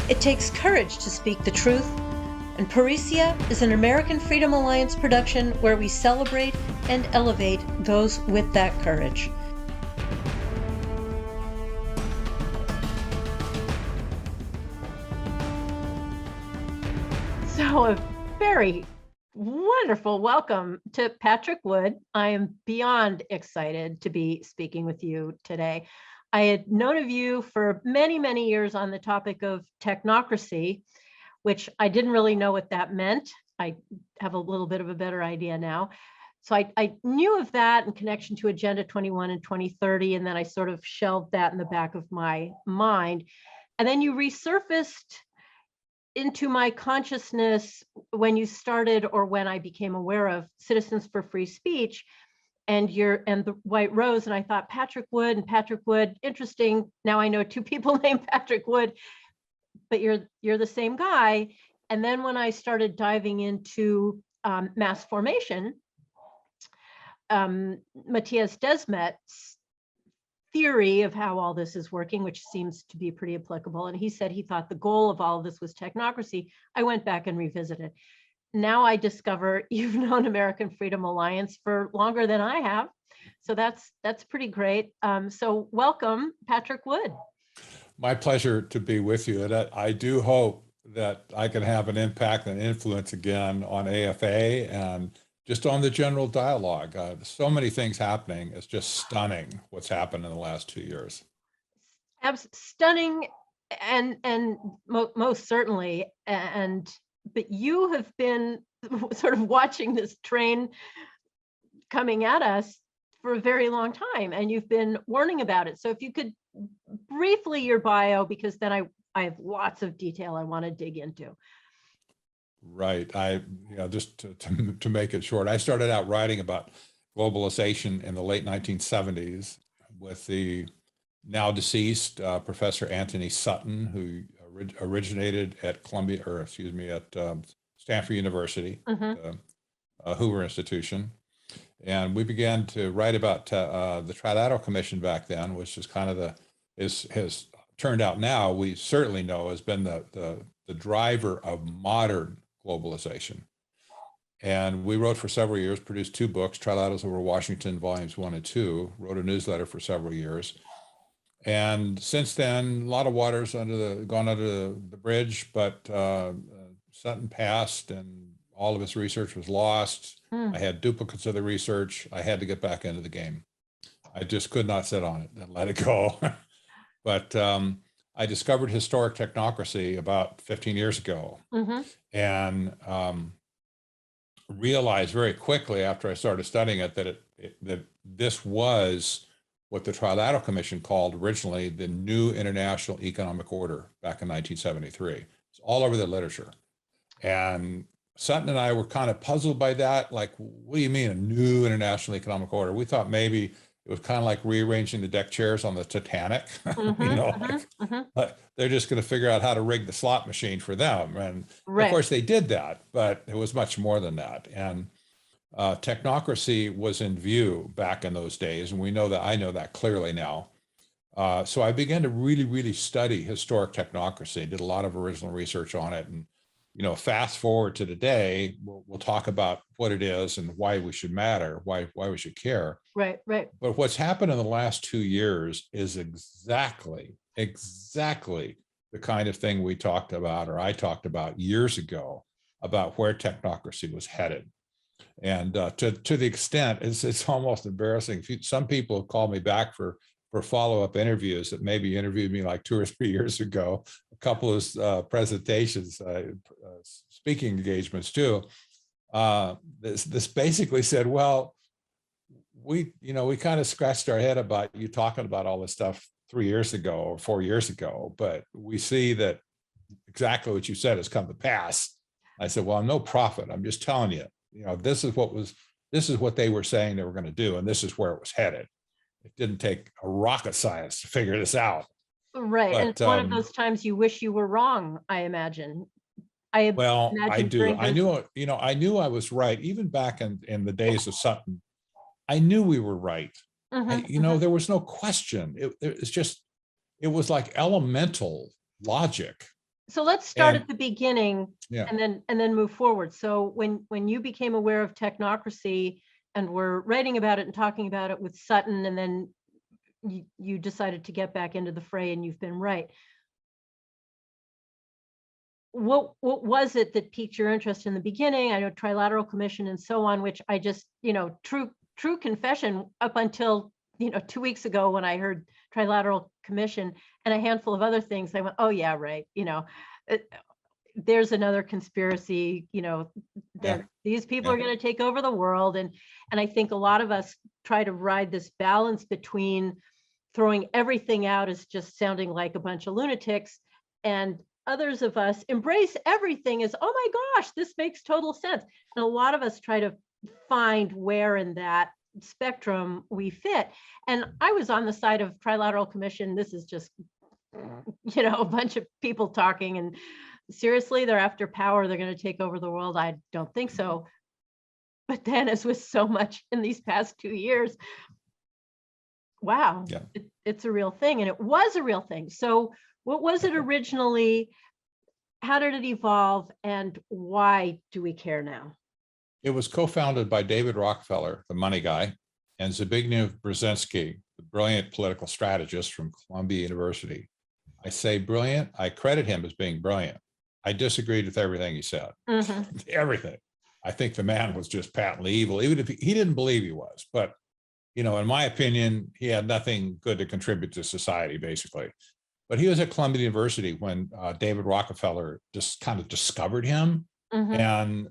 It takes courage to speak the truth, and Parresia is an American Freedom Alliance production where we celebrate and elevate those with that courage. So a very wonderful welcome to Patrick Wood. I am beyond excited to be speaking with you today. I had known of you for many, many years on the topic of technocracy, which I didn't really know what that meant. I have a little bit of a better idea now. So I knew of that in connection to Agenda 21 and 2030, and then I sort of shelved that in the back of my mind. And then you resurfaced into my consciousness when you started, or when I became aware of Citizens for Free Speech and the White Rose, and I thought Patrick Wood, interesting. Now I know two people named Patrick Wood, but you're the same guy. And then when I started diving into mass formation, Matthias Desmet's theory of how all this is working, which seems to be pretty applicable, and he said he thought the goal of all of this was technocracy. I went back and revisited. Now I discover you've known American Freedom Alliance for longer than I have. So that's pretty great. So welcome, Patrick Wood. My pleasure to be with you. And I do hope that I can have an impact and influence again on AFA and just on the general dialogue. So many things happening. It's just stunning what's happened in the last 2 years. Stunning, and most certainly. But you have been sort of watching this train coming at us for a very long time, and you've been warning about it. So if you could briefly, your bio, because then I have lots of detail I want to dig into. Right. Just to make it short, I started out writing about globalization in the late 1970s with the now deceased Professor Anthony Sutton, who originated at Stanford University, Hoover Institution. And we began to write about the Trilateral Commission back then, which is kind of has turned out now, we certainly know, has been the driver of modern globalization. And we wrote for several years, produced 2 books, Trilaterals Over Washington, Volumes 1 and 2, wrote a newsletter for several years. And since then, a lot of water's gone under the bridge, but Sutton passed and all of his research was lost. I had duplicates of the research. I had to get back into the game. I just could not sit on it and let it go. But I discovered historic technocracy about 15 years ago, and realized very quickly after I started studying it that this was what the Trilateral Commission called originally the New International Economic Order back in 1973. It's all over the literature. And Sutton and I were kind of puzzled by that. Like, what do you mean a new international economic order? We thought maybe it was kind of like rearranging the deck chairs on the Titanic. They're just going to figure out how to rig the slot machine for them. And of course they did that, but it was much more than that. And technocracy was in view back in those days. And I know that clearly now. So I began to really, really study historic technocracy, did a lot of original research on it. And fast forward to today, we'll talk about what it is and why we should matter, why we should care. Right. But what's happened in the last 2 years is exactly the kind of thing we talked about, or I talked about years ago, about where technocracy was headed. And to the extent, it's almost embarrassing. Some people have called me back for follow-up interviews that maybe interviewed me like 2 or 3 years ago, a couple of presentations, speaking engagements too. This basically said, well, we kind of scratched our head about you talking about all this stuff 3 years ago or 4 years ago, but we see that exactly what you said has come to pass. I said, well, I'm no prophet. I'm just telling you, this is what they were saying they were going to do, and this is where it was headed. It didn't take a rocket science to figure this out. Right. But, and it's one of those times you wish you were wrong, I imagine. I do. I knew I was right. Even back in the days of Sutton, I knew we were right. There was no question. It was like elemental logic So let's start And at the beginning yeah, and then move forward. So when you became aware of Technocracy and were writing about it and talking about it with Sutton, and then you decided to get back into the fray, and you've been right. What was it that piqued your interest in the beginning? I know Trilateral Commission and so on, which I just, true confession, up until 2 weeks ago when I heard Trilateral Commission and a handful of other things, I went, oh yeah, right. There's another conspiracy, yeah, these people yeah. are going to take over the world. And I think a lot of us try to ride this balance between throwing everything out as just sounding like a bunch of lunatics, and others of us embrace everything as, oh my gosh, this makes total sense. And a lot of us try to find where in that spectrum we fit. And I was on the side of Trilateral Commission. This is just, a bunch of people talking, and seriously, they're after power, they're going to take over the world. I don't think so. But then, as with so much in these past 2 years, wow, Yeah. it's a real thing. And it was a real thing. So what was it originally? How did it evolve? And why do we care now? It was co-founded by David Rockefeller, the money guy, and Zbigniew Brzezinski, the brilliant political strategist from Columbia University. I say brilliant. I credit him as being brilliant. I disagreed with everything he said. Everything. I think the man was just patently evil, even if he didn't believe he was. But, in my opinion, he had nothing good to contribute to society, basically. But he was at Columbia University when David Rockefeller just kind of discovered him. And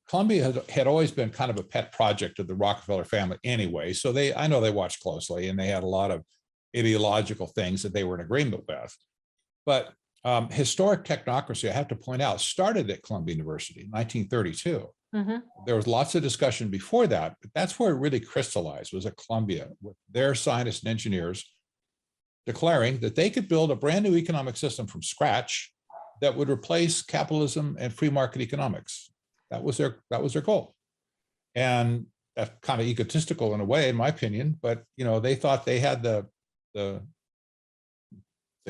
Columbia had always been kind of a pet project of the Rockefeller family anyway. So I know they watched closely, and they had a lot of ideological things that they were in agreement with. But historic technocracy, I have to point out, started at Columbia University in 1932. There was lots of discussion before that, but that's where it really crystallized, was at Columbia, with their scientists and engineers declaring that they could build a brand new economic system from scratch that would replace capitalism and free market economics. That was their goal. And that's kind of egotistical in a way, in my opinion, but they thought they had the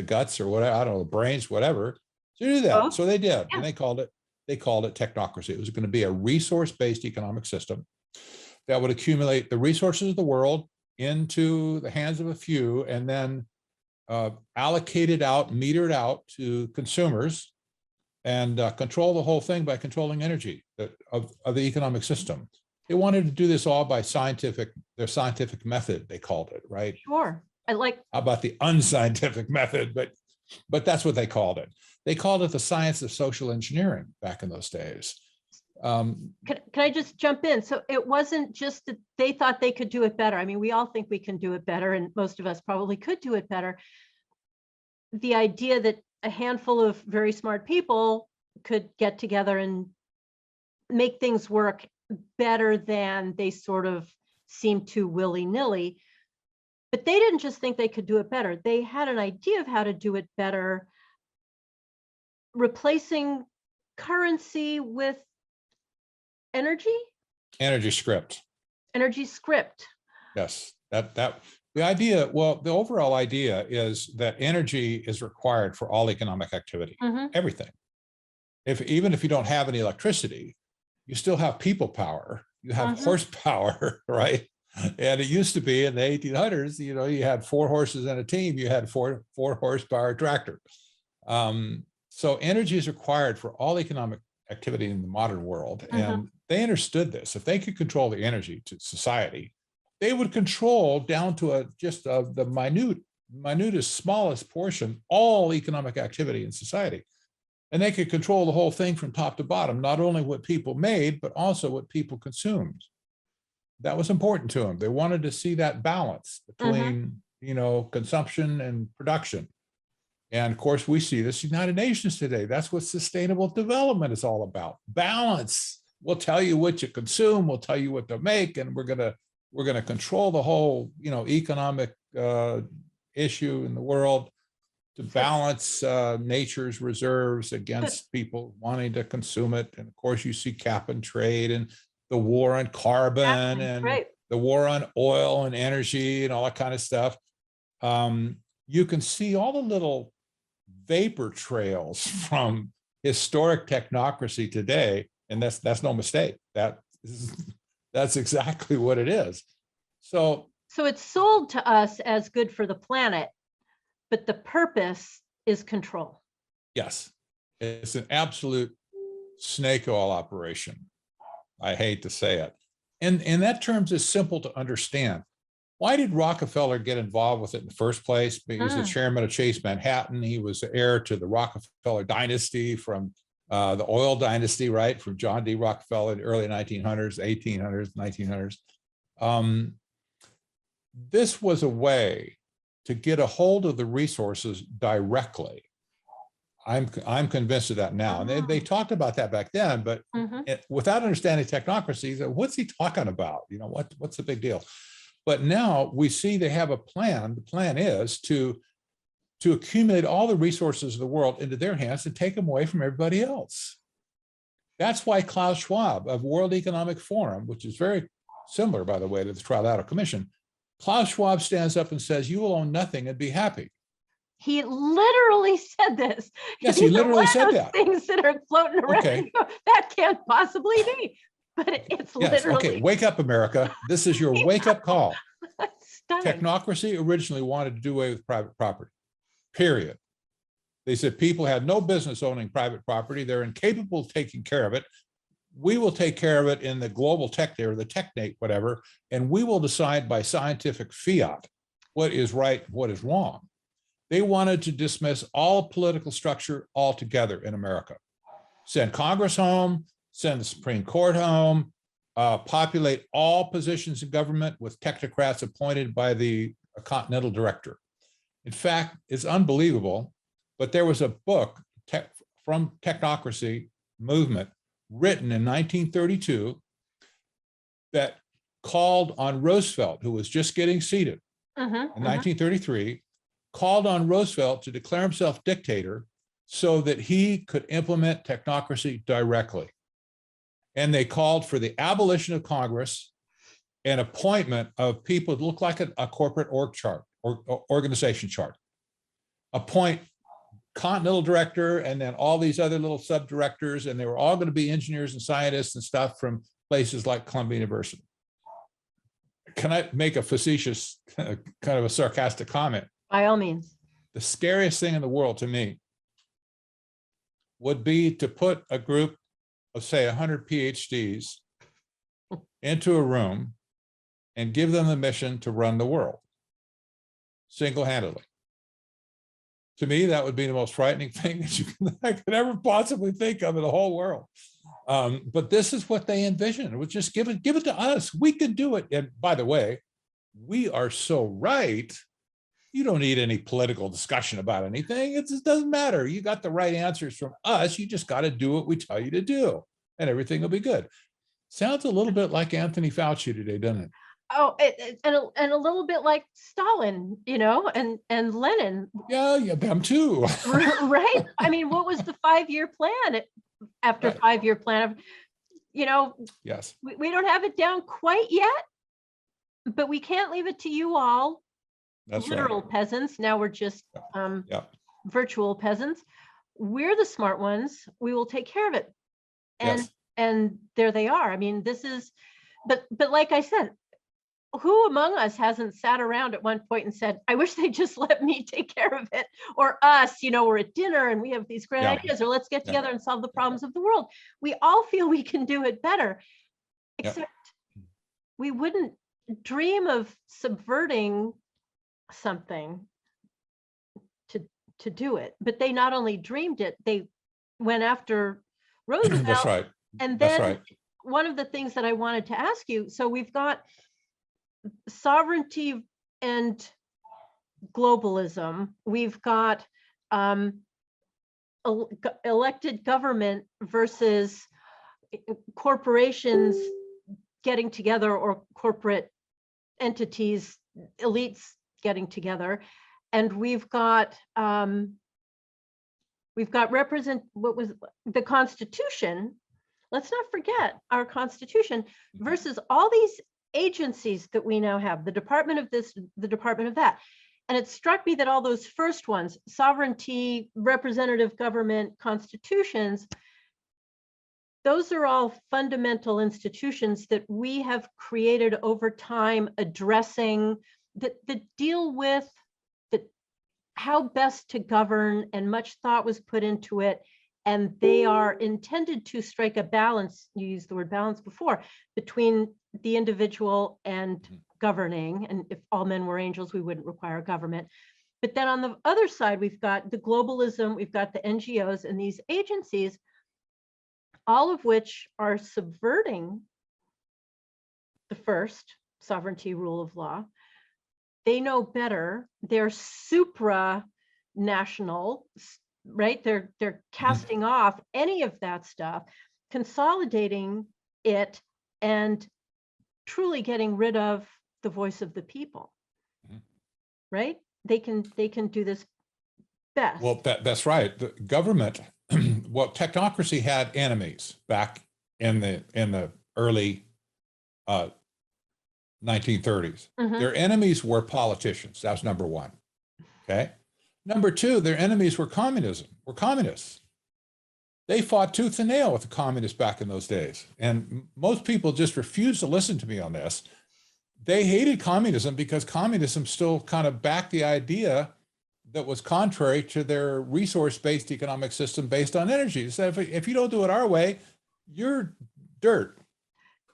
guts or whatever, I don't know, the brains, whatever, to do that. Oh, so they did. yeah. And they called it technocracy. It was going to be a resource-based economic system that would accumulate the resources of the world into the hands of a few, and then allocated out, metered out to consumers, and control the whole thing by controlling energy of the economic system. They wanted to do this all by their scientific method, they called it, right? Sure. How about the unscientific method, but that's what they called it. They called it the science of social engineering back in those days. Can I just jump in? So it wasn't just that they thought they could do it better. I mean, we all think we can do it better, and most of us probably could do it better. The idea that a handful of very smart people could get together and make things work better than they sort of seem to willy-nilly. But they didn't just think they could do it better. They had an idea of how to do it better, replacing currency with energy script. Energy script. Yes, the idea, well, the overall idea is that energy is required for all economic activity, everything. Even if you don't have any electricity, you still have people power, you have horsepower, right? And it used to be in the 1800s, you had 4 horses in a team, you had four horsepower tractor. So energy is required for all economic activity in the modern world. And they understood this. If they could control the energy to society, they would control down to the minutest, smallest portion, all economic activity in society. And they could control the whole thing from top to bottom, not only what people made, but also what people consumed. That was important to them. They wanted to see that balance between, consumption and production. And of course, we see this in the United Nations today. That's what sustainable development is all about. Balance. We'll tell you what you consume, we'll tell you what to make, and we're gonna control the whole, economic issue in the world to balance nature's reserves against people wanting to consume it. And of course, you see cap and trade and the war on carbon and the war on oil and energy and all that kind of stuff. You can see all the little vapor trails from historic technocracy today, and that's no mistake. That's exactly what it is. So it's sold to us as good for the planet, but the purpose is control. yes, it's an absolute snake oil operation. I hate to say it. And in that terms is simple to understand. Why did Rockefeller get involved with it in the first place? He was the chairman of Chase Manhattan. He was the heir to the Rockefeller dynasty from the oil dynasty, right? From John D. Rockefeller in the early 1900s, 1800s, 1900s. This was a way to get a hold of the resources directly. I'm convinced of that now. And they talked about that back then, but without understanding technocracy, what's he talking about? You know, what's the big deal? But now we see they have a plan. The plan is to accumulate all the resources of the world into their hands and take them away from everybody else. That's why Klaus Schwab of World Economic Forum, which is very similar, by the way, to the Trilateral Commission, Klaus Schwab stands up and says, you will own nothing and be happy. He literally said this. Yes, he literally said that. Things that are floating around. Okay. That can't possibly be. But it's literally. Okay, wake up, America. This is your wake-up call. Stunning. Technocracy originally wanted to do away with private property, period. They said people had no business owning private property. They're incapable of taking care of it. We will take care of it in the global tech or the technate, whatever, and we will decide by scientific fiat what is right, what is wrong. They wanted to dismiss all political structure altogether in America. Send Congress home, send the Supreme Court home, populate all positions in government with technocrats appointed by the Continental Director. In fact, it's unbelievable, but there was a book from Technocracy movement written in 1932 that called on Roosevelt, who was just getting seated in 1933, called on Roosevelt to declare himself dictator so that he could implement technocracy directly. And they called for the abolition of Congress and appointment of people that look like a corporate org chart or organization chart. Appoint Continental Director and then all these other little sub-directors, and they were all going to be engineers and scientists and stuff from places like Columbia University. Can I make a facetious, kind of a sarcastic comment? By all means. The scariest thing in the world to me would be to put a group of, say, 100 PhDs into a room and give them the mission to run the world single-handedly. To me, that would be the most frightening thing that I could ever possibly think of in the whole world. But this is what they envision. It was just give it to us. We can do it. And by the way, we are so right. You don't need any political discussion about anything. It just doesn't matter. You got the right answers from us. You just got to do what we tell you to do, and everything will be good. Sounds a little bit like Anthony Fauci today, doesn't it? Oh, and a little bit like Stalin, you know, and Lenin. Yeah, them too. Right? I mean, what was the 5-year plan? After 5-year plan of, you know, yes, we don't have it down quite yet, but we can't leave it to you all. That's literal right. Peasants. Now we're just virtual peasants. We're the smart ones. We will take care of it. And there they are. I mean, this is, but like I said, who among us hasn't sat around at one point and said, I wish they just let me take care of it, or us, you know, we're at dinner and we have these great ideas, or let's get together and solve the problems of the world. We all feel we can do it better, except we wouldn't dream of subverting something to do it. But they not only dreamed it, they went after Roosevelt. That's right. And then one of the things that I wanted to ask you, so we've got sovereignty and globalism, we've got elected government versus corporations getting together, or corporate entities, elites getting together, and we've got what was the Constitution. Let's not forget our Constitution versus all these agencies that we now have, the Department of this, the Department of that. And it struck me that all those first ones, sovereignty, representative government, constitutions, those are all fundamental institutions that we have created over time, addressing that deal with how best to govern, and much thought was put into it. And they are intended to strike a balance, you used the word balance before, between the individual and governing. And if all men were angels, we wouldn't require government. But then on the other side, we've got the globalism, we've got the NGOs and these agencies, all of which are subverting the first, sovereignty, rule of law. They know better. They're supranational, right? They're casting off any of that stuff, consolidating it, and truly getting rid of the voice of the people, right? They can do this best. Well, that's right. The government, well, technocracy had enemies back in the early 1930s. Their enemies were politicians. That's number one. Okay. Number two, their enemies were communism, were communists. They fought tooth and nail with the communists back in those days. And most people just refuse to listen to me on this. They hated communism because communism still kind of backed the idea that was contrary to their resource-based economic system based on energy. So if you don't do it our way, you're dirt.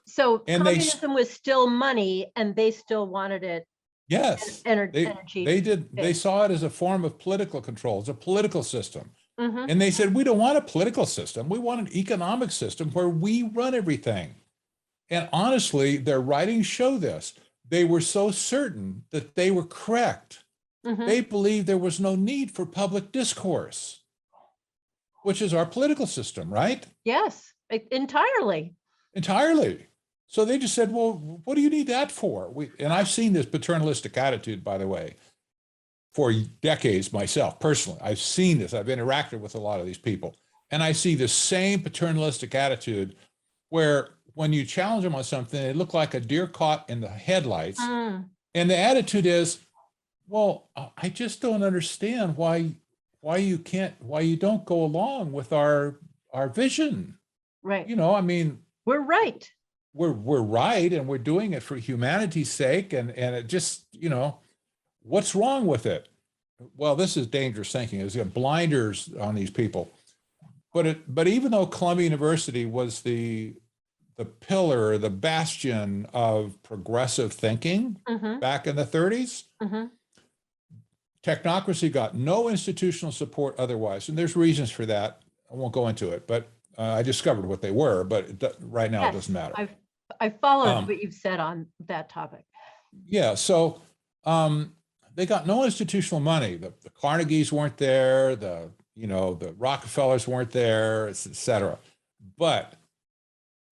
So communism was still money, and they still wanted it. Yes, energy. They did. They saw it as a form of political control, as a political system. And they said, we don't want a political system. We want an economic system where we run everything. And honestly, their writings show this. They were so certain that they were correct. They believed there was no need for public discourse, which is our political system, right? Yes, entirely. Entirely. So they just said, well, what do you need that for? And I've seen this paternalistic attitude, by the way, for decades myself, personally. I've seen this. I've interacted with a lot of these people. And I see the same paternalistic attitude where when you challenge them on something, they look like a deer caught in the headlights. And the attitude is, well, I just don't understand why you don't go along with our vision. Right. You know, I mean, we're right. We're right, and we're doing it for humanity's sake, and it just, you know, what's wrong with it? Well, this is dangerous thinking. There's blinders on these people. But even though Columbia University was the pillar, the bastion of progressive thinking back in the 30s, technocracy got no institutional support otherwise, and there's reasons for that. I won't go into it, but I discovered what they were, but right now it doesn't matter. I followed what you've said on that topic. Yeah, so they got no institutional money. The Carnegies weren't there, the Rockefellers weren't there, et cetera. But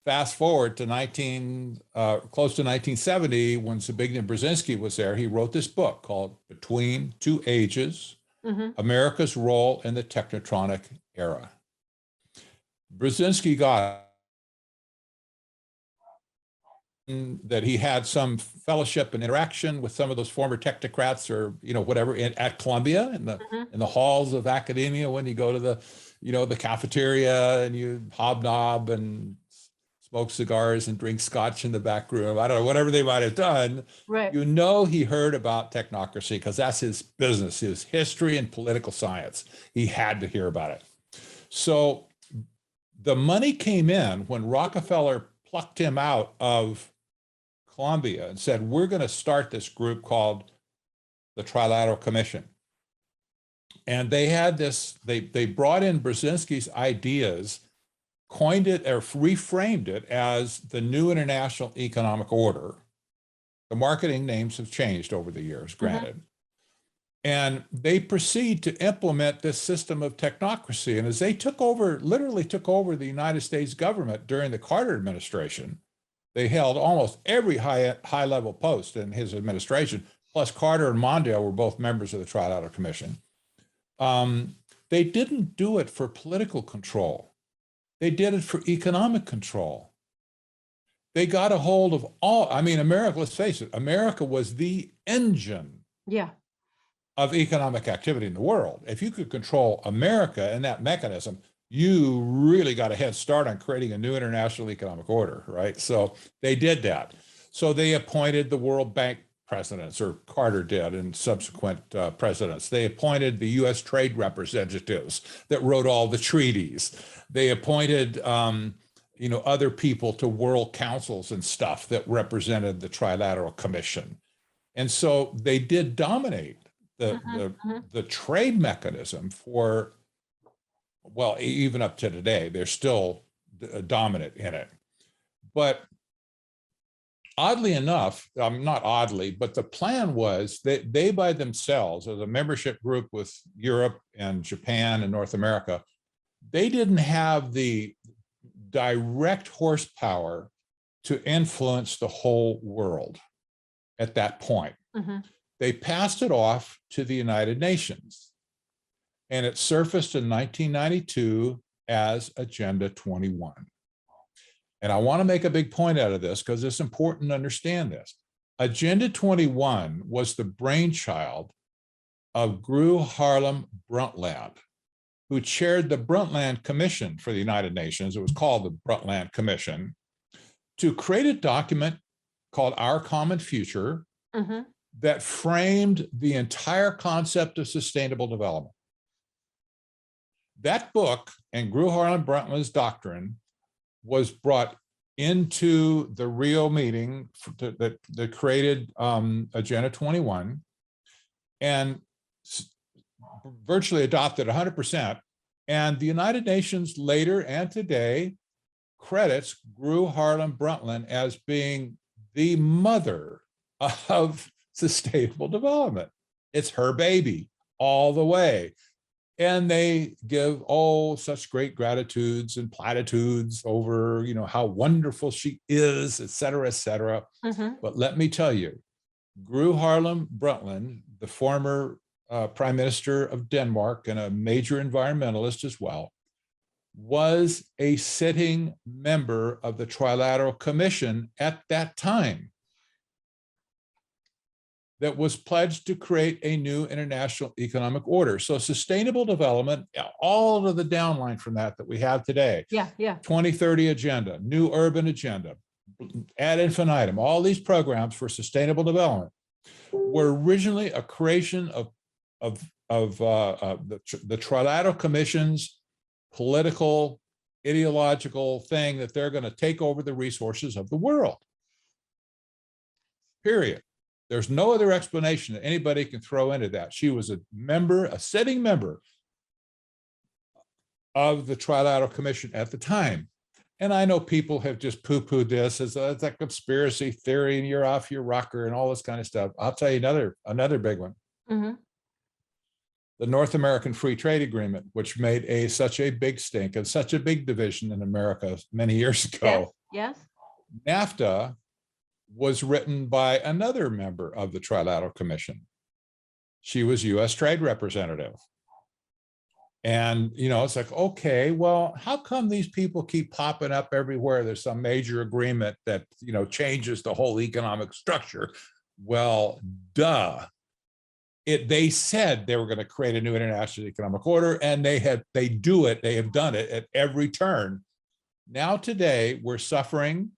fast forward to close to 1970, when Zbigniew Brzezinski was there, he wrote this book called Between Two Ages, America's Role in the Technotronic Era. Brzezinski got that he had some fellowship and interaction with some of those former technocrats, or whatever, at Columbia in the halls of academia, when you go to the cafeteria and you hobnob and smoke cigars and drink scotch in the back room. I don't know, whatever they might have done. Right. He heard about technocracy because that's his business, his history and political science. He had to hear about it. So the money came in when Rockefeller plucked him out of Columbia and said, we're going to start this group called the Trilateral Commission. And they had this, they brought in Brzezinski's ideas, coined it or reframed it as the new international economic order. The marketing names have changed over the years, granted. And they proceed to implement this system of technocracy. And as they literally took over the United States government during the Carter administration, they held almost every high-level post in his administration, plus Carter and Mondale were both members of the Trilateral Commission. They didn't do it for political control. They did it for economic control. They got a hold of America, let's face it, America was the engine. Yeah. of economic activity in the world. If you could control America and that mechanism, you really got a head start on creating a new international economic order, right? So they did that. So they appointed the World Bank presidents, or Carter did, and subsequent presidents. They appointed the U.S. trade representatives that wrote all the treaties. They appointed other people to world councils and stuff that represented the Trilateral Commission. And so they did dominate the trade mechanism for, well, even up to today. They're still dominant in it. But oddly enough, not oddly, but the plan was that they by themselves, as a membership group with Europe and Japan and North America, they didn't have the direct horsepower to influence the whole world at that point. They passed it off to the United Nations, and it surfaced in 1992 as Agenda 21. And I want to make a big point out of this because it's important to understand this. Agenda 21 was the brainchild of Gro Harlem Brundtland, who chaired the Brundtland Commission for the United Nations. It was called the Brundtland Commission, to create a document called Our Common Future that framed the entire concept of sustainable development. That book and Gro Harlem Brundtland's doctrine was brought into the Rio meeting that created Agenda 21 and virtually adopted 100%. And the United Nations later and today credits Gro Harlem Brundtland as being the mother of sustainable development. It's her baby all the way. And they give such great gratitudes and platitudes over, how wonderful she is, et cetera, et cetera. But let me tell you, Gro Harlem Brundtland, the former Prime Minister of Denmark and a major environmentalist as well, was a sitting member of the Trilateral Commission at that time that was pledged to create a new international economic order. So sustainable development, all of the downline from that we have today. 2030 agenda, new urban agenda, ad infinitum, all these programs for sustainable development were originally a creation of the Trilateral Commission's political, ideological thing that they're going to take over the resources of the world. Period. There's no other explanation that anybody can throw into that. She was a sitting member of the Trilateral Commission at the time. And I know people have just poo-pooed this as a conspiracy theory and you're off your rocker and all this kind of stuff. I'll tell you another big one. The North American Free Trade Agreement, which made such a big stink and such a big division in America many years ago. Yes. NAFTA was written by another member of the Trilateral Commission. She was U.S. Trade Representative. And, it's like, okay, well, how come these people keep popping up everywhere? There's some major agreement that, changes the whole economic structure. Well, duh. They said they were going to create a new international economic order, and they have done it at every turn. Now today, we're suffering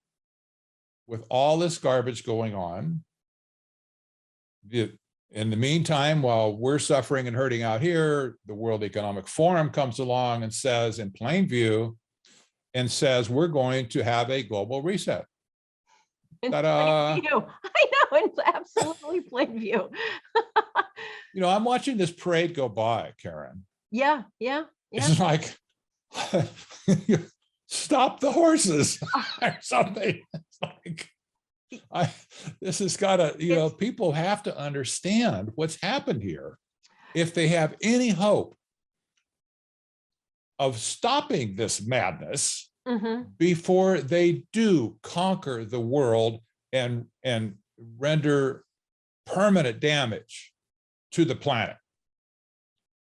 with all this garbage going on. In the meantime, while we're suffering and hurting out here, the World Economic Forum comes along and says, in plain view, we're going to have a global reset. Ta-da! I know, it's absolutely plain view. I'm watching this parade go by, Karen. Yeah. It's like, stop the horses or something. It's like, this has got to, people have to understand what's happened here if they have any hope of stopping this madness before they do conquer the world and render permanent damage to the planet.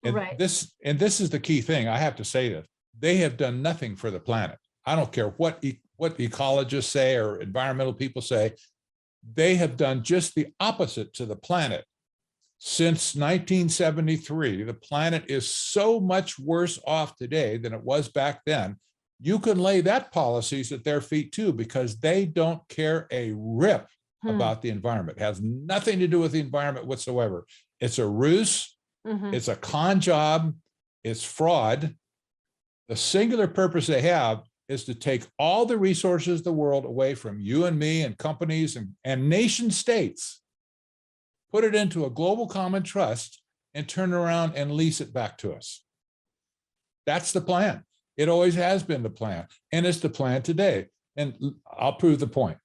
And this is the key thing. I have to say this. They have done nothing for the planet. I don't care what ecologists say or environmental people say. They have done just the opposite to the planet. Since 1973, the planet is so much worse off today than it was back then. You can lay that policies at their feet too, because they don't care a rip about the environment. It has nothing to do with the environment whatsoever. It's a ruse. It's a con job. It's fraud. The singular purpose they have is to take all the resources of the world away from you and me and companies and nation states, put it into a global common trust, and turn around and lease it back to us. That's the plan. It always has been the plan, and it's the plan today. And I'll prove the point.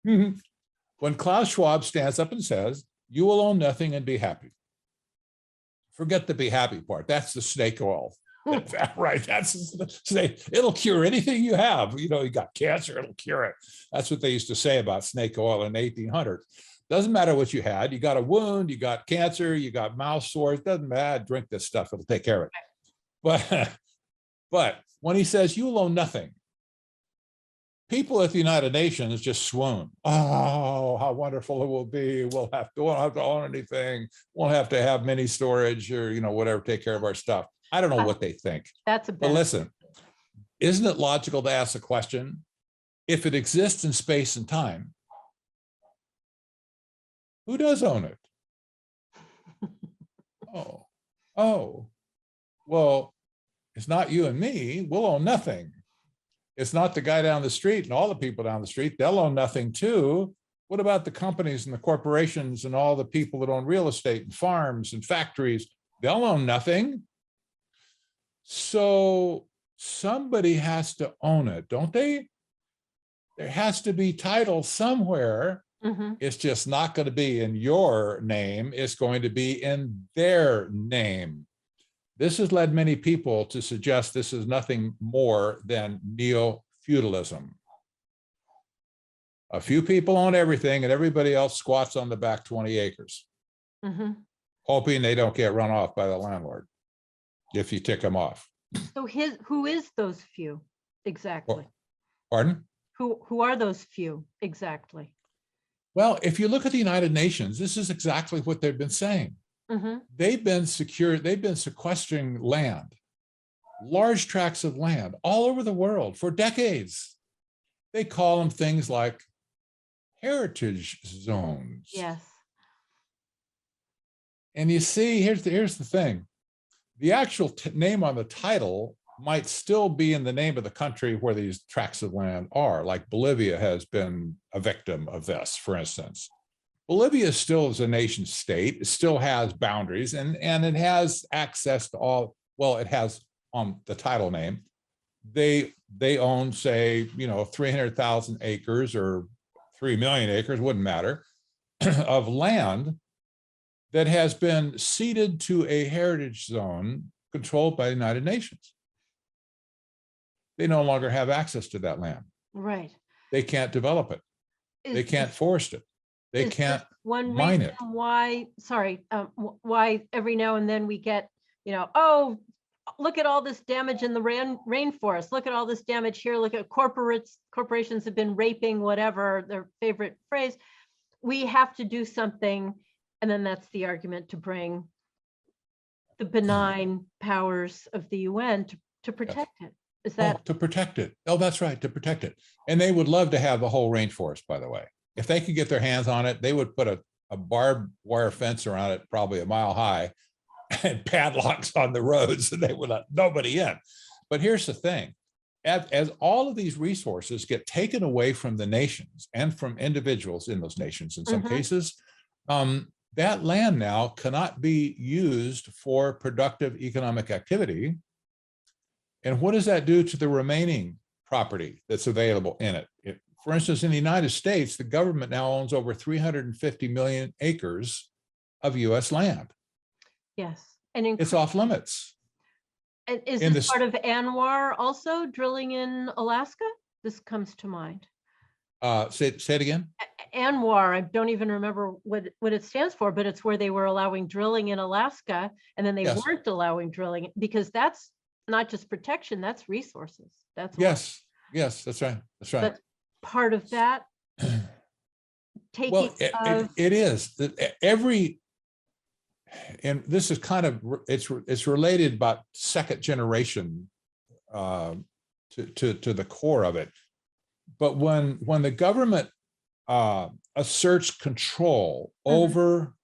When Klaus Schwab stands up and says, you will own nothing and be happy. Forget the be happy part. That's the snake oil. Right. That's the snake. It'll cure anything you have. You know, you got cancer, it'll cure it. That's what they used to say about snake oil in the 1800s. Doesn't matter what you had. You got a wound, you got cancer, you got mouth sores. Doesn't matter. Drink this stuff. It'll take care of it. But when he says you will own nothing, people at the United Nations just swoon. Oh, how wonderful it will be. We won't have to own anything. Won't have to have mini storage or, you know, whatever, take care of our stuff. I don't know what they think. That's a But listen, isn't it logical to ask the question, if it exists in space and time, who does own it? Well, it's not you and me. We'll own nothing. It's not the guy down the street and all the people down the street. They'll own nothing too. What about the companies and the corporations and all the people that own real estate and farms and factories? They'll own nothing. So somebody has to own it, don't they? There has to be title somewhere. It's just not going to be in your name. It's going to be in their name. This has led many people to suggest this is nothing more than neo-feudalism. A few people own everything and everybody else squats on the back 20 acres, hoping they don't get run off by the landlord if you tick them off. So who is those few exactly? Pardon? Who are those few exactly? Well, if you look at the United Nations, this is exactly what they've been saying. They've been sequestering land, large tracts of land all over the world for decades. They call them things like heritage zones. Yes. And you see, here's the thing. The actual name on the title might still be in the name of the country where these tracts of land are, like Bolivia has been a victim of this, for instance. Bolivia still is a nation state. It still has boundaries and it has access to all, well, it has on the title name. They own, say, 300,000 acres or 3 million acres, wouldn't matter, of land that has been ceded to a heritage zone controlled by the United Nations. They no longer have access to that land. Right. They can't develop it. They can't forest it. They can't mine it. Why every now and then we get, oh, look at all this damage in the rainforest. Look at all this damage here. Look at corporations have been raping whatever, their favorite phrase. We have to do something. And then that's the argument to bring the benign powers of the UN to protect it. Is that to protect it? Oh, that's right, to protect it. And they would love to have the whole rainforest, by the way. If they could get their hands on it, they would put a barbed wire fence around it, probably a mile high, and padlocks on the roads, and they would let nobody in. But here's the thing. As all of these resources get taken away from the nations and from individuals in those nations, in some cases, that land now cannot be used for productive economic activity. And what does that do to the remaining property that's available in it? For instance, in the United States, the government now owns over 350 million acres of US land. Yes. And it's off limits. And is this part of ANWR also, drilling in Alaska? This comes to mind. Say it again. ANWR, I don't even remember what it stands for, but it's where they were allowing drilling in Alaska, and then they weren't allowing drilling, because that's not just protection, that's resources. That's yes, that's right. That's right. But part of that taking well, it is that every and this is kind of, it's related about second generation to the core of it. But when the government asserts control over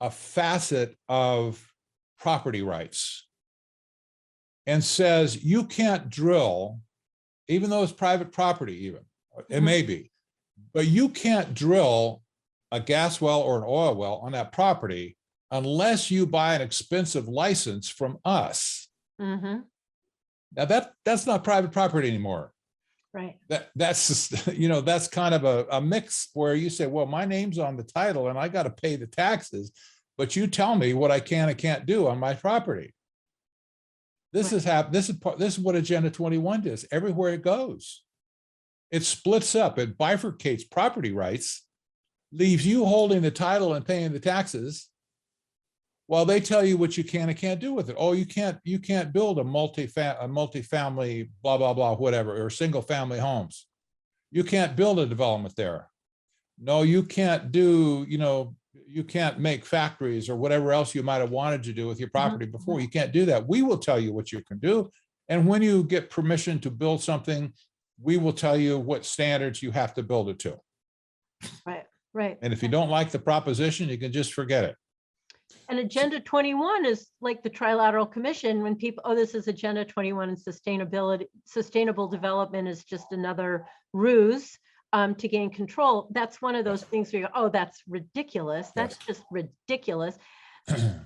a facet of property rights and says you can't drill, even though it's private property, even it may be, but you can't drill a gas well or an oil well on that property unless you buy an expensive license from us. Now that's not private property anymore. Right. That's just, that's kind of a mix where you say, well, my name's on the title and I got to pay the taxes, but you tell me what I can and can't do on my property. This is what Agenda 21 does everywhere it goes. It splits up, it bifurcates property rights, leaves you holding the title and paying the taxes, while they tell you what you can and can't do with it. Oh, you can't build a multifamily, blah, blah, blah, whatever, or single family homes. You can't build a development there. No, you can't do, you can't make factories or whatever else you might have wanted to do with your property before. You can't do that. We will tell you what you can do. And when you get permission to build something, we will tell you what standards you have to build it to. Right, right. And if you don't like the proposition, you can just forget it. And Agenda 21 is like the Trilateral Commission. When people, oh, this is Agenda 21 and sustainable development is just another ruse to gain control. That's one of those things where you go, oh, that's ridiculous. That's just ridiculous.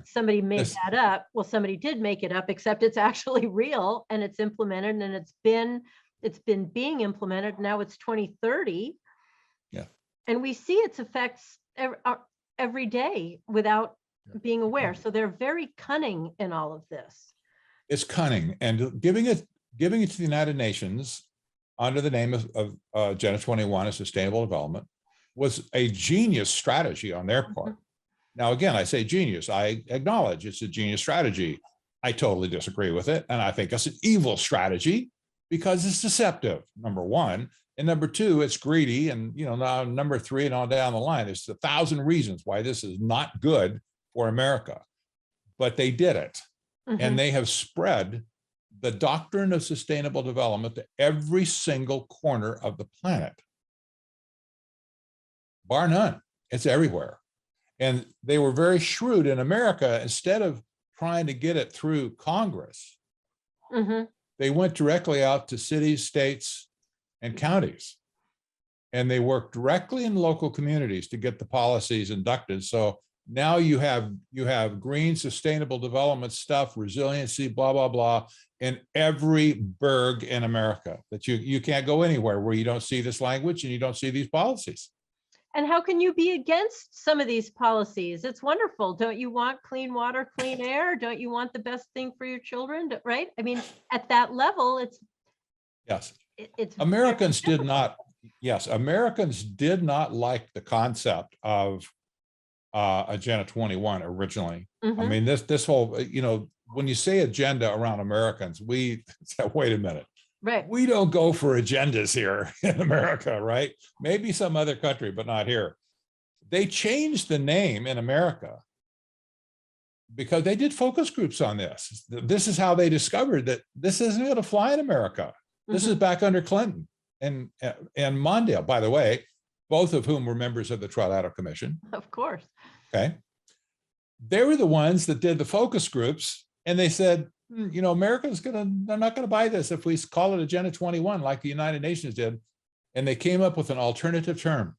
Somebody made that up. Well, somebody did make it up, except it's actually real and it's implemented and it's been being implemented. Now it's 2030. Yeah. And we see its effects every day without being aware. So they're very cunning in all of this. It's cunning, and giving it to the United Nations under the name of Agenda 21 of Sustainable Development was a genius strategy on their part. Now, again, I say genius. I acknowledge it's a genius strategy. I totally disagree with it, and I think it's an evil strategy because it's deceptive, number one. And number two, it's greedy. And, now number three and on down the line, there's 1,000 reasons why this is not good for America, but they did it. And they have spread the doctrine of sustainable development to every single corner of the planet. Bar none, it's everywhere. And they were very shrewd in America. Instead of trying to get it through Congress, they went directly out to cities, states, and counties. And they worked directly in local communities to get the policies inducted. So now you have green sustainable development stuff, resiliency, blah, blah, blah, in every burg in America. That you can't go anywhere where you don't see this language and you don't see these policies. And how can you be against some of these policies? It's wonderful. Don't you want clean water, clean air? Don't you want the best thing for your children? Right? I mean, at that level, it's Americans did not. Yes, Americans did not like the concept of Agenda 21 originally. I mean, this whole, when you say agenda around Americans, we say, wait a minute. Right. We don't go for agendas here in America, right? Maybe some other country, but not here. They changed the name in America because they did focus groups on this. This is how they discovered that this isn't going to fly in America. This is back under Clinton and Mondale, by the way, both of whom were members of the Trilateral Commission. Of course. Okay. They were the ones that did the focus groups, and they said, they're not going to buy this if we call it Agenda 21 like the United Nations did. And they came up with an alternative term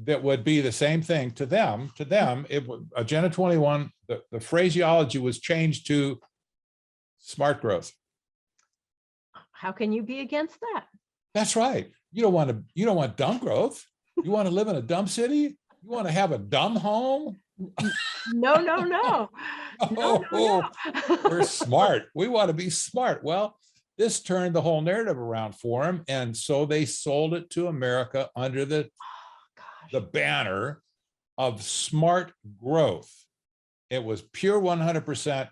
that would be the same thing to them. To them, it was Agenda 21, the phraseology was changed to smart growth. How can you be against that? That's right. You don't want dumb growth. You want to live in a dumb city? You want to have a dumb home? No. We're smart. We want to be smart. Well, this turned the whole narrative around for them. And so they sold it to America under the banner of smart growth. It was pure 100%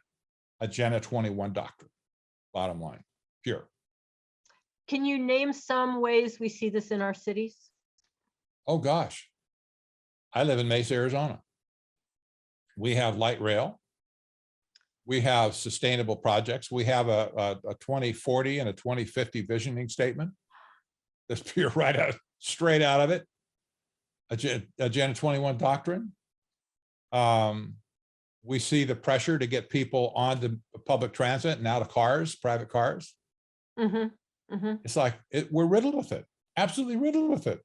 Agenda 21 doctrine. Bottom line, pure. Can you name some ways we see this in our cities? Oh, gosh. I live in Mesa, Arizona. We have light rail. We have sustainable projects. We have a 2040 and a 2050 visioning statement. That's pure right out, straight out of it. Agenda 21 doctrine. We see the pressure to get people onto public transit and out of cars, private cars. It's like we're riddled with it, absolutely riddled with it.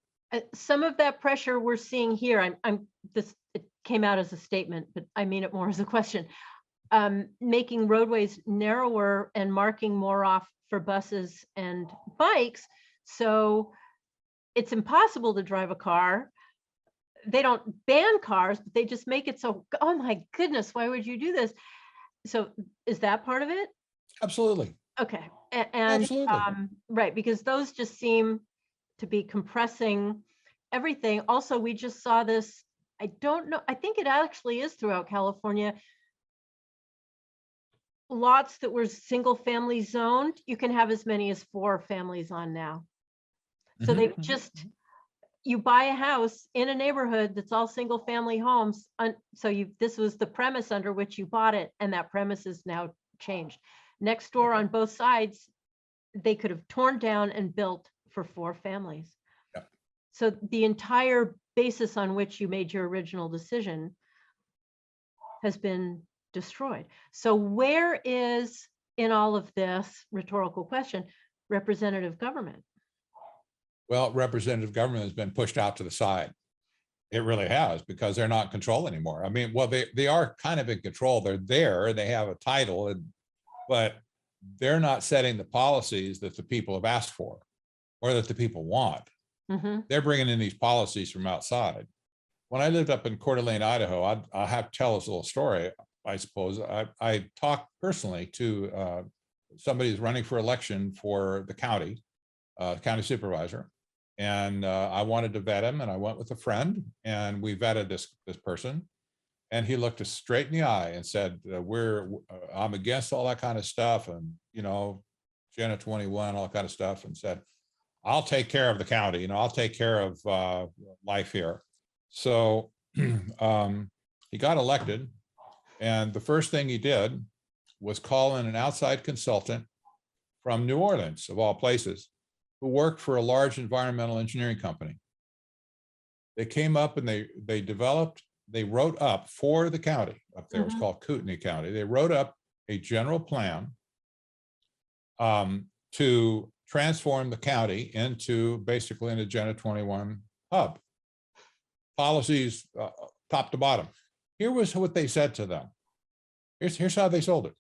Some of that pressure we're seeing here. It came out as a statement, but I mean it more as a question. Making roadways narrower and marking more off for buses and bikes, so it's impossible to drive a car. They don't ban cars, but they just make it so, oh my goodness, why would you do this? So is that part of it? Absolutely. Okay. Absolutely. Right, because those just seem to be compressing everything. Also, we just saw this, I don't know, I think it actually is throughout California. Lots that were single family zoned, you can have as many as 4 families on now. So they just, you buy a house in a neighborhood that's all single family homes. So this was the premise under which you bought it, and that premise is now changed. Next door on both sides, they could have torn down and built for 4 families. Yeah. So the entire basis on which you made your original decision has been destroyed. So where is, in all of this rhetorical question, representative government? Well, representative government has been pushed out to the side. It really has, because they're not in control anymore. I mean, well, they are kind of in control. They're there, they have a title, but they're not setting the policies that the people have asked for or that the people want. They're bringing in these policies from outside. When I lived up in Coeur d'Alene, Idaho, I have to tell this little story, I suppose. I talked personally to somebody who's running for election for the county supervisor. And I wanted to vet him, and I went with a friend, and we vetted this person. And he looked us straight in the eye and said, I'm against all that kind of stuff, and Agenda 21, all that kind of stuff, and said, I'll take care of the county, I'll take care of life here. So he got elected, and the first thing he did was call in an outside consultant from New Orleans, of all places, who worked for a large environmental engineering company. They came up and they wrote up for the county up there, it was called Kootenai County. They wrote up a general plan to transform the county into basically an Agenda 21 hub. Policies top to bottom. Here was what they said to them. Here's how they sold it.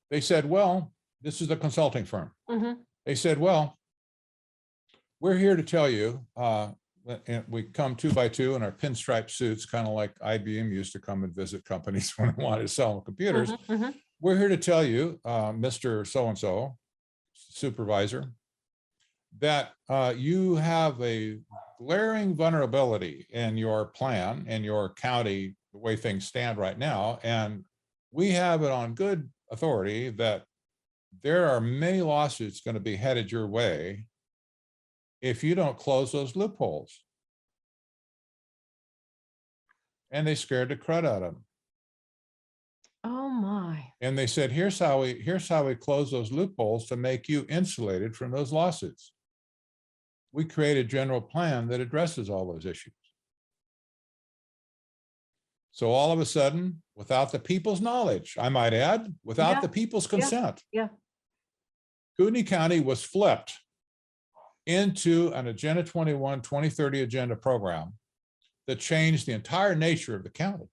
They said, well, this is a consulting firm. They said, well, we're here to tell you, and we come 2 by 2 in our pinstripe suits, kind of like IBM used to come and visit companies when they wanted to sell them computers. We're here to tell you, Mr. So-and-so, supervisor, that you have a glaring vulnerability in your plan and your county, the way things stand right now. And we have it on good authority that there are many lawsuits going to be headed your way if you don't close those loopholes. And they scared the crud out of them. Oh my. And they said, here's how we close those loopholes to make you insulated from those lawsuits. We create a general plan that addresses all those issues. So all of a sudden, without the people's knowledge, I might add, without the people's consent, Kootenai County was flipped into an Agenda 21 2030 agenda program that changed the entire nature of the county,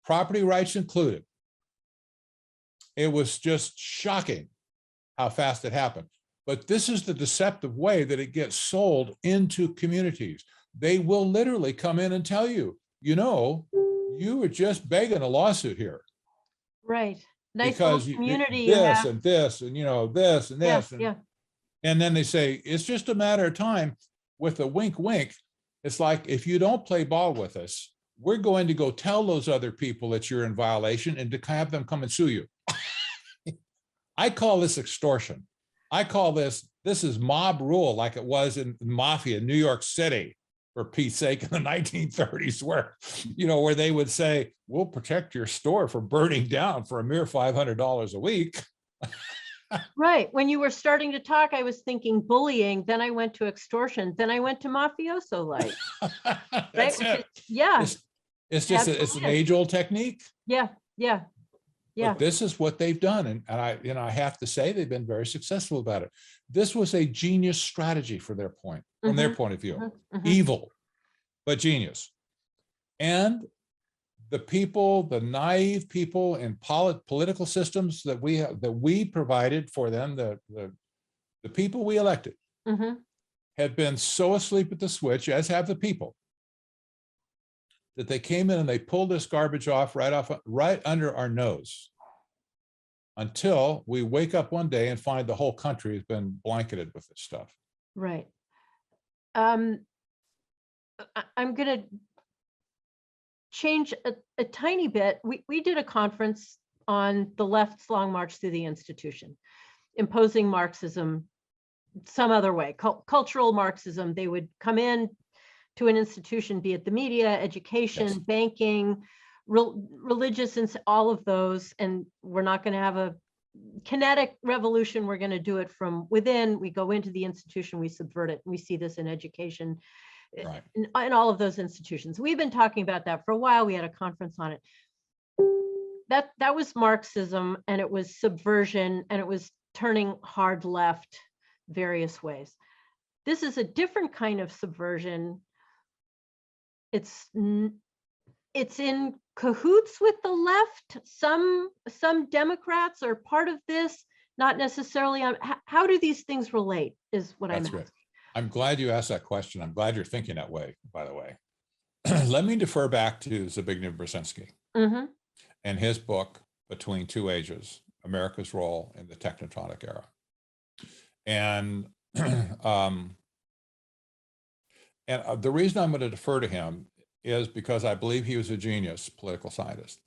property rights included. It was just shocking how fast it happened. But this is the deceptive way that it gets sold into communities. They will literally come in and tell you, you were just begging a lawsuit here. Right. Nice because community. This and this and this and this. And then they say, it's just a matter of time. With a wink, wink. It's like, if you don't play ball with us, we're going to go tell those other people that you're in violation and to have them come and sue you. I call this extortion. I call this is mob rule, like it was in mafia in New York City. for Pete's sake, in the 1930s, where, where they would say, we'll protect your store from burning down for a mere $500 a week. Right. When you were starting to talk, I was thinking bullying, then I went to extortion, then I went to mafioso like. That's right? it. Yeah. It's just, it's an age-old technique. Yeah. Yeah. Yeah. But this is what they've done. And I have to say they've been very successful about it. This was a genius strategy from their point of view. Evil, but genius. And the people, the naive people in political systems that we provided for them, the people we elected, had been so asleep at the switch, as have the people, that they came in and they pulled this garbage off right under our nose, until we wake up one day and find the whole country has been blanketed with this stuff. Right. I'm going to change a tiny bit. We did a conference on the left's long march through the institution, imposing Marxism some other way, cultural Marxism. They would come in to an institution, be it the media, education, banking, religious, and all of those. And we're not going to have a kinetic revolution. We're going to do it from within. We go into the institution, we subvert it. We see this in education, right, in all of those institutions. We've been talking about that for a while. We had a conference on it. That was Marxism, and it was subversion, and it was turning hard left various ways. This is a different kind of subversion. It's in cahoots with the left. Some Democrats are part of this, not necessarily. How do these things relate is what I'm asking. I'm glad you asked that question. I'm glad you're thinking that way, by the way. Let me defer back to Zbigniew Brzezinski and his book, Between Two Ages, America's Role in the Technocratic Era. And the reason I'm going to defer to him is because I believe he was a genius political scientist.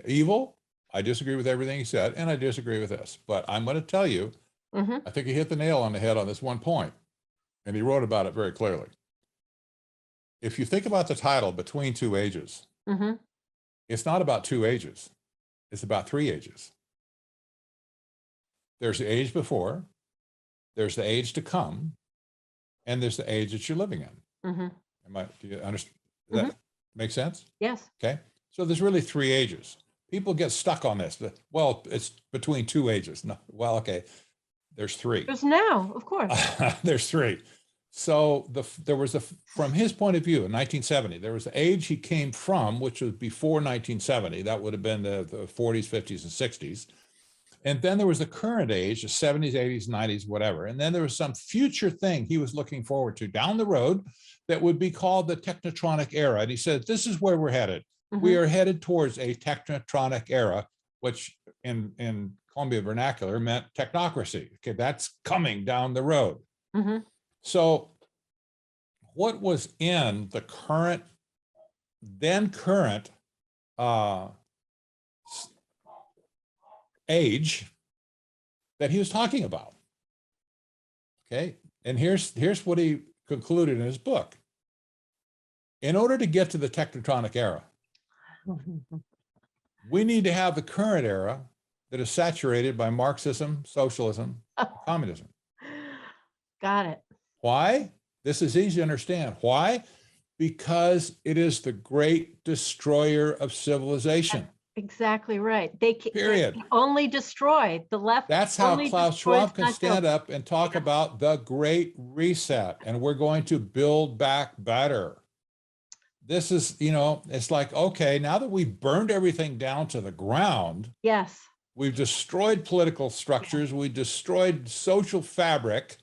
Evil, I disagree with everything he said, and I disagree with this. But I'm going to tell you, I think he hit the nail on the head on this one point, and he wrote about it very clearly. If you think about the title, Between Two Ages, it's not about two ages. It's about three ages. There's the age before, there's the age to come, and there's the age that you're living in. Do you understand? Does that make sense? Yes. Okay. So there's really three ages. People get stuck on this. Well, it's between two ages. No, well, okay. There's three. There's now, of course. There's three. So there was from his point of view in 1970, there was the age he came from, which was before 1970. That would have been the 40s, 50s, and 60s. And then there was the current age, the 70s, 80s, 90s, whatever. And then there was some future thing he was looking forward to down the road that would be called the technotronic era. And he said, this is where we're headed. We are headed towards a technotronic era, which in Columbia vernacular meant technocracy. Okay, that's coming down the road. So what was in the then current age that he was talking about? Okay, and here's what he concluded in his book. In order to get to the technotronic era, we need to have the current era that is saturated by Marxism, socialism, communism. Got it. Why? This is easy to understand. Why? Because it is the great destroyer of civilization. Exactly right. They Period. They only destroy the left. That's how Klaus Schwab can stand up and talk about the Great Reset, and we're going to build back better. This is, it's like, okay, now that we've burned everything down to the ground, yes, we've destroyed political structures, we destroyed social fabric.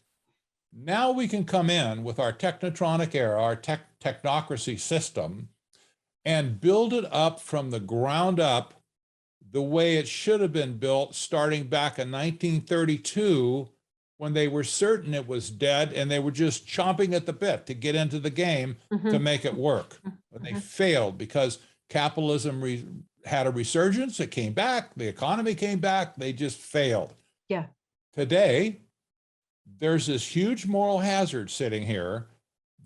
Now we can come in with our technotronic era, our technocracy system, and build it up from the ground up the way it should have been built starting back in 1932, when they were certain it was dead and they were just chomping at the bit to get into the game to make it work. But they failed because capitalism had a resurgence. It came back. The economy came back. They just failed. Yeah. Today, there's this huge moral hazard sitting here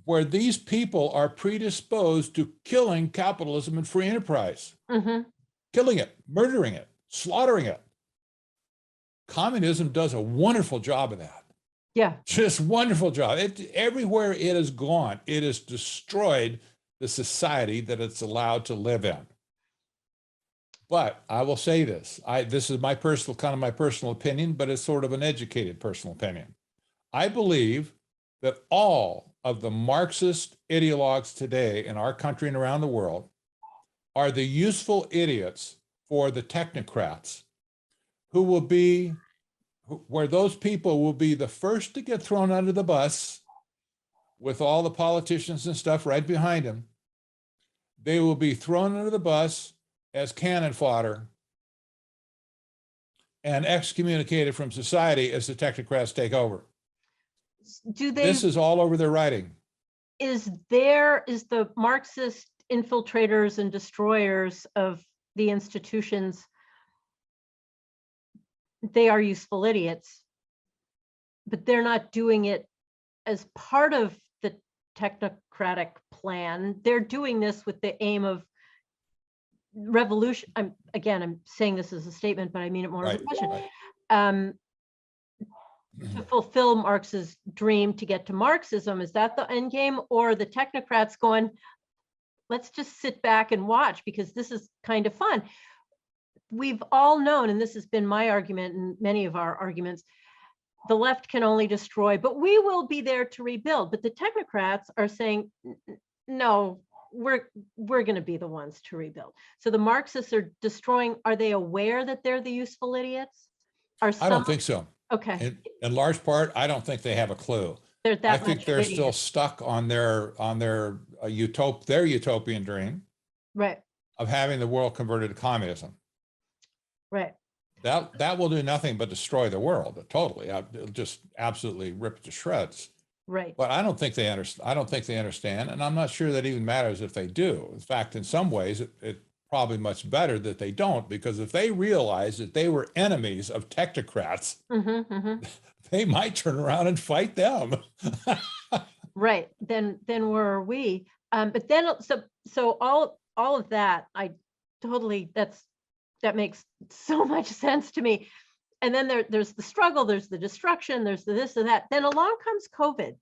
where these people are predisposed to killing capitalism and free enterprise, killing it, murdering it, slaughtering it. Communism does a wonderful job of that. Yeah. Just wonderful job. Everywhere it has gone, it has destroyed the society that it's allowed to live in. But I will say this, this is my personal opinion, but it's sort of an educated personal opinion. I believe that all of the Marxist ideologues today in our country and around the world are the useful idiots for the technocrats, who will be, where those people will be the first to get thrown under the bus with all the politicians and stuff right behind them. They will be thrown under the bus as cannon fodder and excommunicated from society as the technocrats take over. This is all over their writing. Is the Marxist infiltrators and destroyers of the institutions, they are useful idiots, but they're not doing it as part of the technocratic plan. They're doing this with the aim of revolution. I'm saying this as a statement, but I mean it more as a question. To fulfill Marx's dream to get to Marxism, is that the end game? Or the technocrats going, let's just sit back and watch because this is kind of fun. We've all known, and this has been my argument and many of our arguments, the left can only destroy, but we will be there to rebuild. But the technocrats are saying, no, we're going to be the ones to rebuild. So the Marxists are destroying. Are they aware that they're the useful idiots? I don't think so. Okay. In large part, I don't think they have a clue. I think they're still stuck on their utopian dream, right, of having the world converted to communism. Right. That will do nothing but destroy the world totally. It'll just absolutely rip it to shreds. Right. But I don't think they understand, and I'm not sure that even matters if they do. In fact, in some ways, it probably much better that they don't, because if they realize that they were enemies of technocrats, they might turn around and fight them. Right. Then where are we? But then so all of that, I totally, that makes so much sense to me. And then there's the struggle, there's the destruction, there's the this and that. Then along comes COVID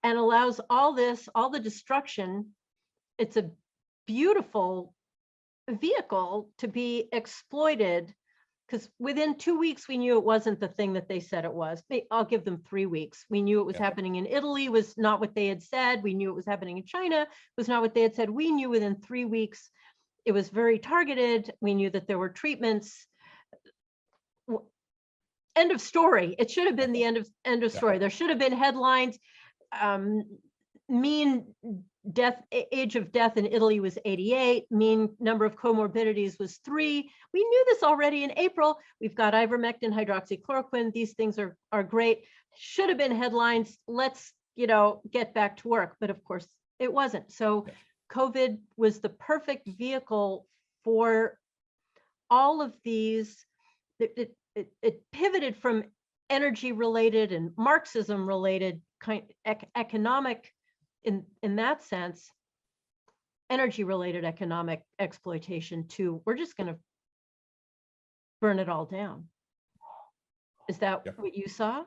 and allows all the destruction. It's a beautiful vehicle to be exploited, because within 2 weeks, we knew it wasn't the thing that they said it was. I'll give them 3 weeks. We knew it was happening in Italy, was not what they had said. We knew it was happening in China, was not what they had said. We knew within 3 weeks, it was very targeted. We knew that there were treatments. End of story. It should have been the end of story. There should have been headlines. Mean age of death in Italy was 88. Mean number of comorbidities was 3. We knew this already in April. We've got ivermectin, hydroxychloroquine. These things are great. Should have been headlines. Let's get back to work. But of course, it wasn't. So COVID was the perfect vehicle for all of these. It pivoted from energy related and Marxism related economic, in that sense, energy related economic exploitation to, we're just going to burn it all down. Is that what you saw?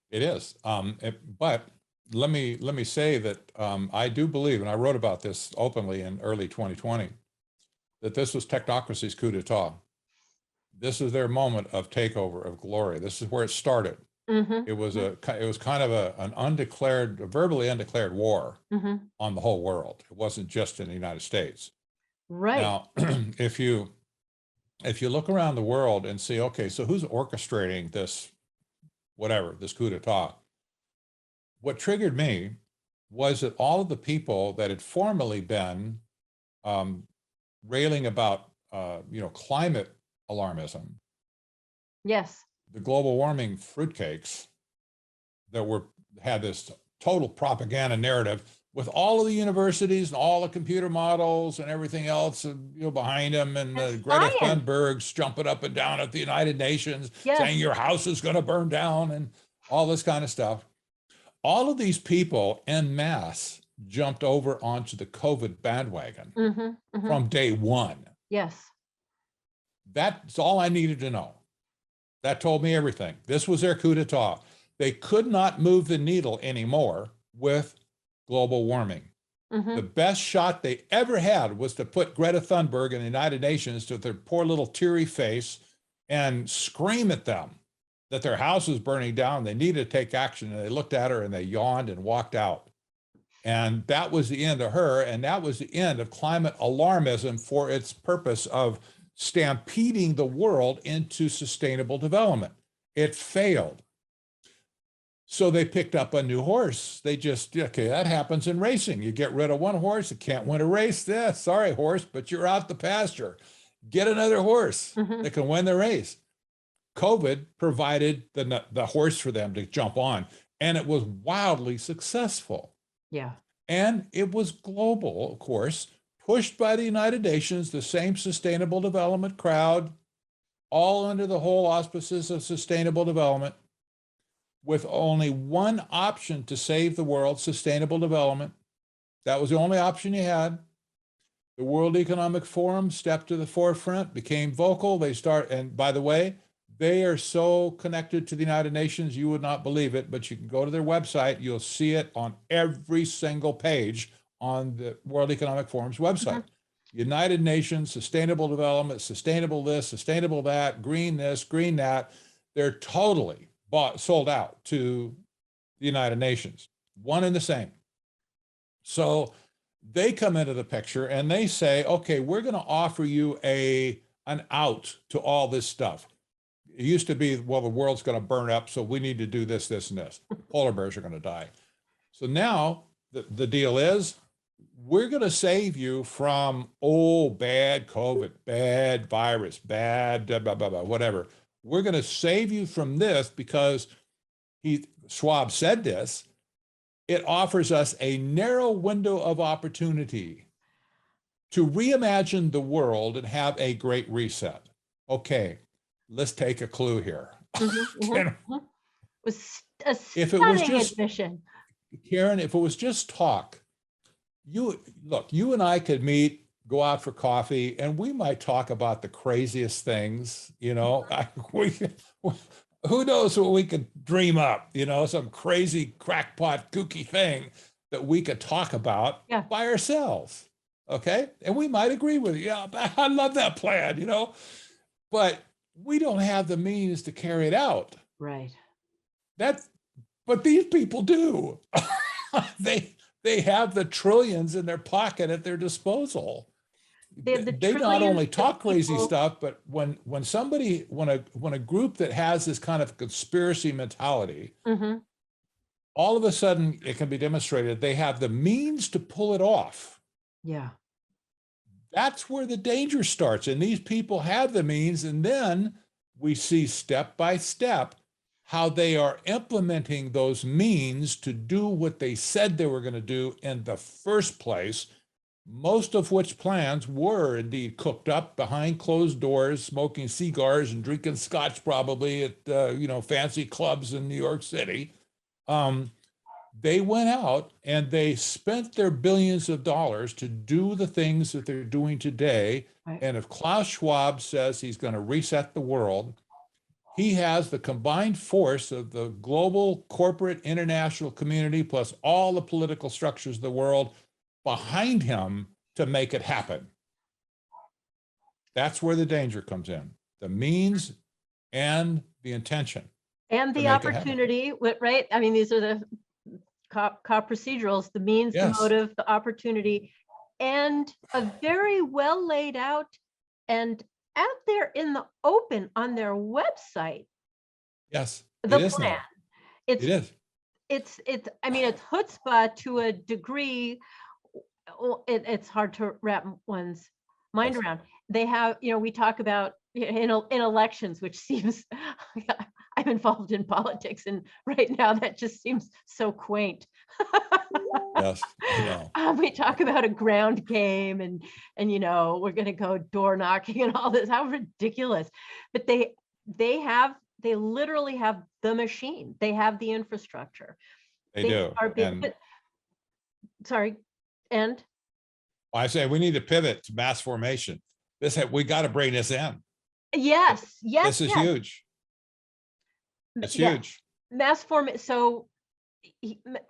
It is. But let me say that I do believe, and I wrote about this openly in early 2020, that this was technocracy's coup d'etat. This is their moment of takeover, of glory. This is where it started. It was kind of a verbally undeclared war on the whole world. It wasn't just in the United States. Right. Now, if you look around the world and see, okay, so who's orchestrating this, this coup d'etat? What triggered me was that all of the people that had formerly been railing about, climate alarmism. Yes. The global warming fruitcakes that had this total propaganda narrative with all of the universities and all the computer models and everything else behind them, and Greta Thunberg's jumping up and down at the United Nations saying your house is going to burn down and all this kind of stuff. all of these people en masse jumped over onto the COVID bandwagon from day one. Yes. That's all I needed to know. That told me everything. This was their coup d'etat. They could not move the needle anymore with global warming. The best shot they ever had was to put Greta Thunberg in the United Nations to their poor little teary face and scream at them that their house was burning down. They needed to take action. And they looked at her and they yawned and walked out. And that was the end of her. And that was the end of climate alarmism for its purpose of stampeding the world into sustainable development. It failed. So they picked up a new horse. They just, okay, that happens in racing. You get rid of one horse, it can't win a race. Yeah, sorry, horse, but you're out the pasture. Get another horse that can win the race. COVID provided the horse for them to jump on, and it was wildly successful. Yeah. And it was global, of course, pushed by the United Nations, the same sustainable development crowd, all under the whole auspices of sustainable development, with only one option to save the world, sustainable development. That was the only option you had. The World Economic Forum stepped to the forefront, became vocal. And by the way, they are so connected to the United Nations, you would not believe it, but you can go to their website, you'll see it on every single page on the World Economic Forum's website. United Nations, sustainable development, sustainable this, sustainable that, green this, green that. They're totally sold out to the United Nations, one and the same. So they come into the picture and they say, okay, we're going to offer you an out to all this stuff. It used to be, well, the world's going to burn up, so we need to do this, this, and this. Polar bears are going to die. So now the deal is, we're going to save you from, bad COVID, bad virus, bad blah, blah, blah, blah, whatever. We're going to save you from this because Schwab said this. It offers us a narrow window of opportunity to reimagine the world and have a great reset. Okay, let's take a clue here. It was a If it was stunning just admission. Karen, if it was just talk, you and I could meet, go out for coffee, and we might talk about the craziest things, who knows what we could dream up, some crazy crackpot kooky thing that we could talk about by ourselves. Okay. And we might agree with you. Yeah, I love that plan, but we don't have the means to carry it out. Right. But these people do. They have the trillions in their pocket at their disposal. They not only talk crazy stuff, but when a group that has this kind of conspiracy mentality, all of a sudden it can be demonstrated they have the means to pull it off. Yeah. That's where the danger starts. And these people have the means. And then we see step by step how they are implementing those means to do what they said they were going to do in the first place, most of which plans were indeed cooked up behind closed doors, smoking cigars and drinking scotch probably at fancy clubs in New York City. They went out and they spent their billions of dollars to do the things that they're doing today. Right. And if Klaus Schwab says he's going to reset the world, he has the combined force of the global corporate international community plus all the political structures of the world behind him to make it happen. That's where the danger comes in, the means and the intention. And the opportunity, right? I mean, these are the cop procedurals, the means, the motive, the opportunity, and a very well laid out and out there in the open on their website. Yes, the it is plan. Now. It is. It's. I mean, it's chutzpah to a degree. It's hard to wrap one's mind around. They have, we talk about in elections, which seems. I'm involved in politics, and right now that just seems so quaint. Yes, I know. We talk about a ground game, and we're going to go door knocking and all this. How ridiculous! But they literally have the machine. They have the infrastructure. They Things do. are being, And but, sorry, and I say we need to pivot to mass formation. We got to bring this in. yes, yes, This is yes, huge. It's yeah. huge. Mass form. So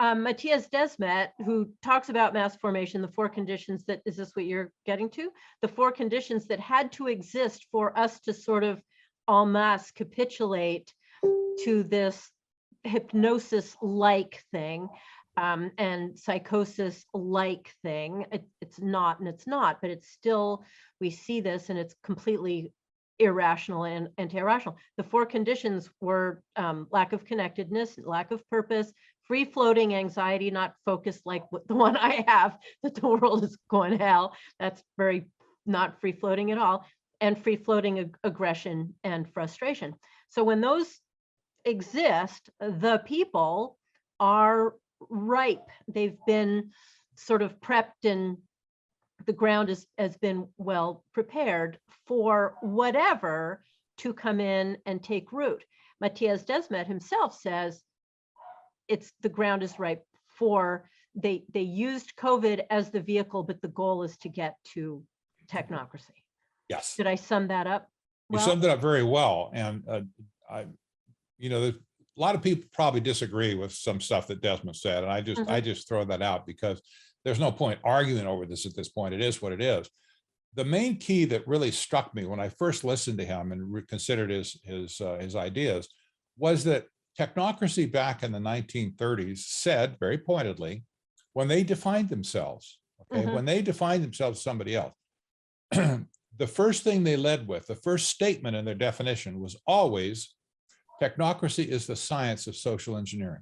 Matthias Desmet, who talks about mass formation, the four conditions that, is this what you're getting to? The four conditions that had to exist for us to sort of en masse capitulate to this hypnosis-like thing, and psychosis-like thing. It's not, and it's not, but it's still, we see this, and it's completely irrational and anti-irrational. The four conditions were lack of connectedness, lack of purpose, free-floating anxiety, not focused like the one I have, that the world is going to hell. That's very not free-floating at all, and free-floating aggression and frustration. So when those exist, the people are ripe. They've been sort of prepped, and the ground has been well prepared for whatever to come in and take root. Matthias Desmet himself says the ground is ripe for, they used COVID as the vehicle, but the goal is to get to technocracy. Yes. Did I sum that up well? You summed it up very well. And a lot of people probably disagree with some stuff that Desmond said, and I just throw that out because there's no point arguing over this at this point. It is what it is. The main key that really struck me when I first listened to him and considered his ideas was that technocracy back in the 1930s said very pointedly, when they defined themselves, when they defined themselves as somebody else, the first thing they led with, the first statement in their definition was always, technocracy is the science of social engineering.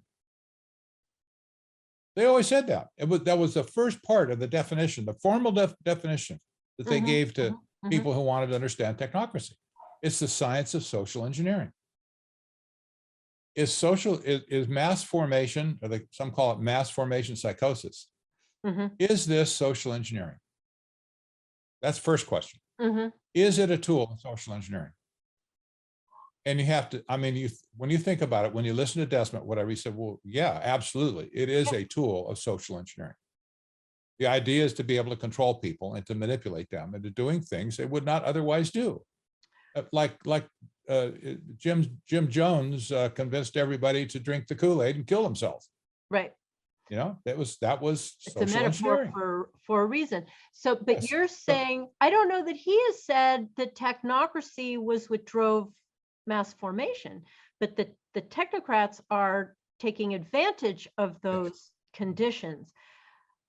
They always said that. That was the first part of the definition, the formal definition that they gave to people who wanted to understand technocracy. It's the science of social engineering. Is mass formation, or some call it mass formation psychosis, is this social engineering? That's the first question. Is it a tool of social engineering? And you have to, I mean, when you think about it, when you listen to Desmond, whatever he said, well, yeah, absolutely. It is a tool of social engineering. The idea is to be able to control people and to manipulate them into doing things they would not otherwise do. Like Jim Jones convinced everybody to drink the Kool-Aid and kill themselves. Right. You know, that was it's a metaphor for a reason. So, but Yes. You're saying, I don't know that he has said that technocracy was what drove mass formation, but the technocrats are taking advantage of those conditions.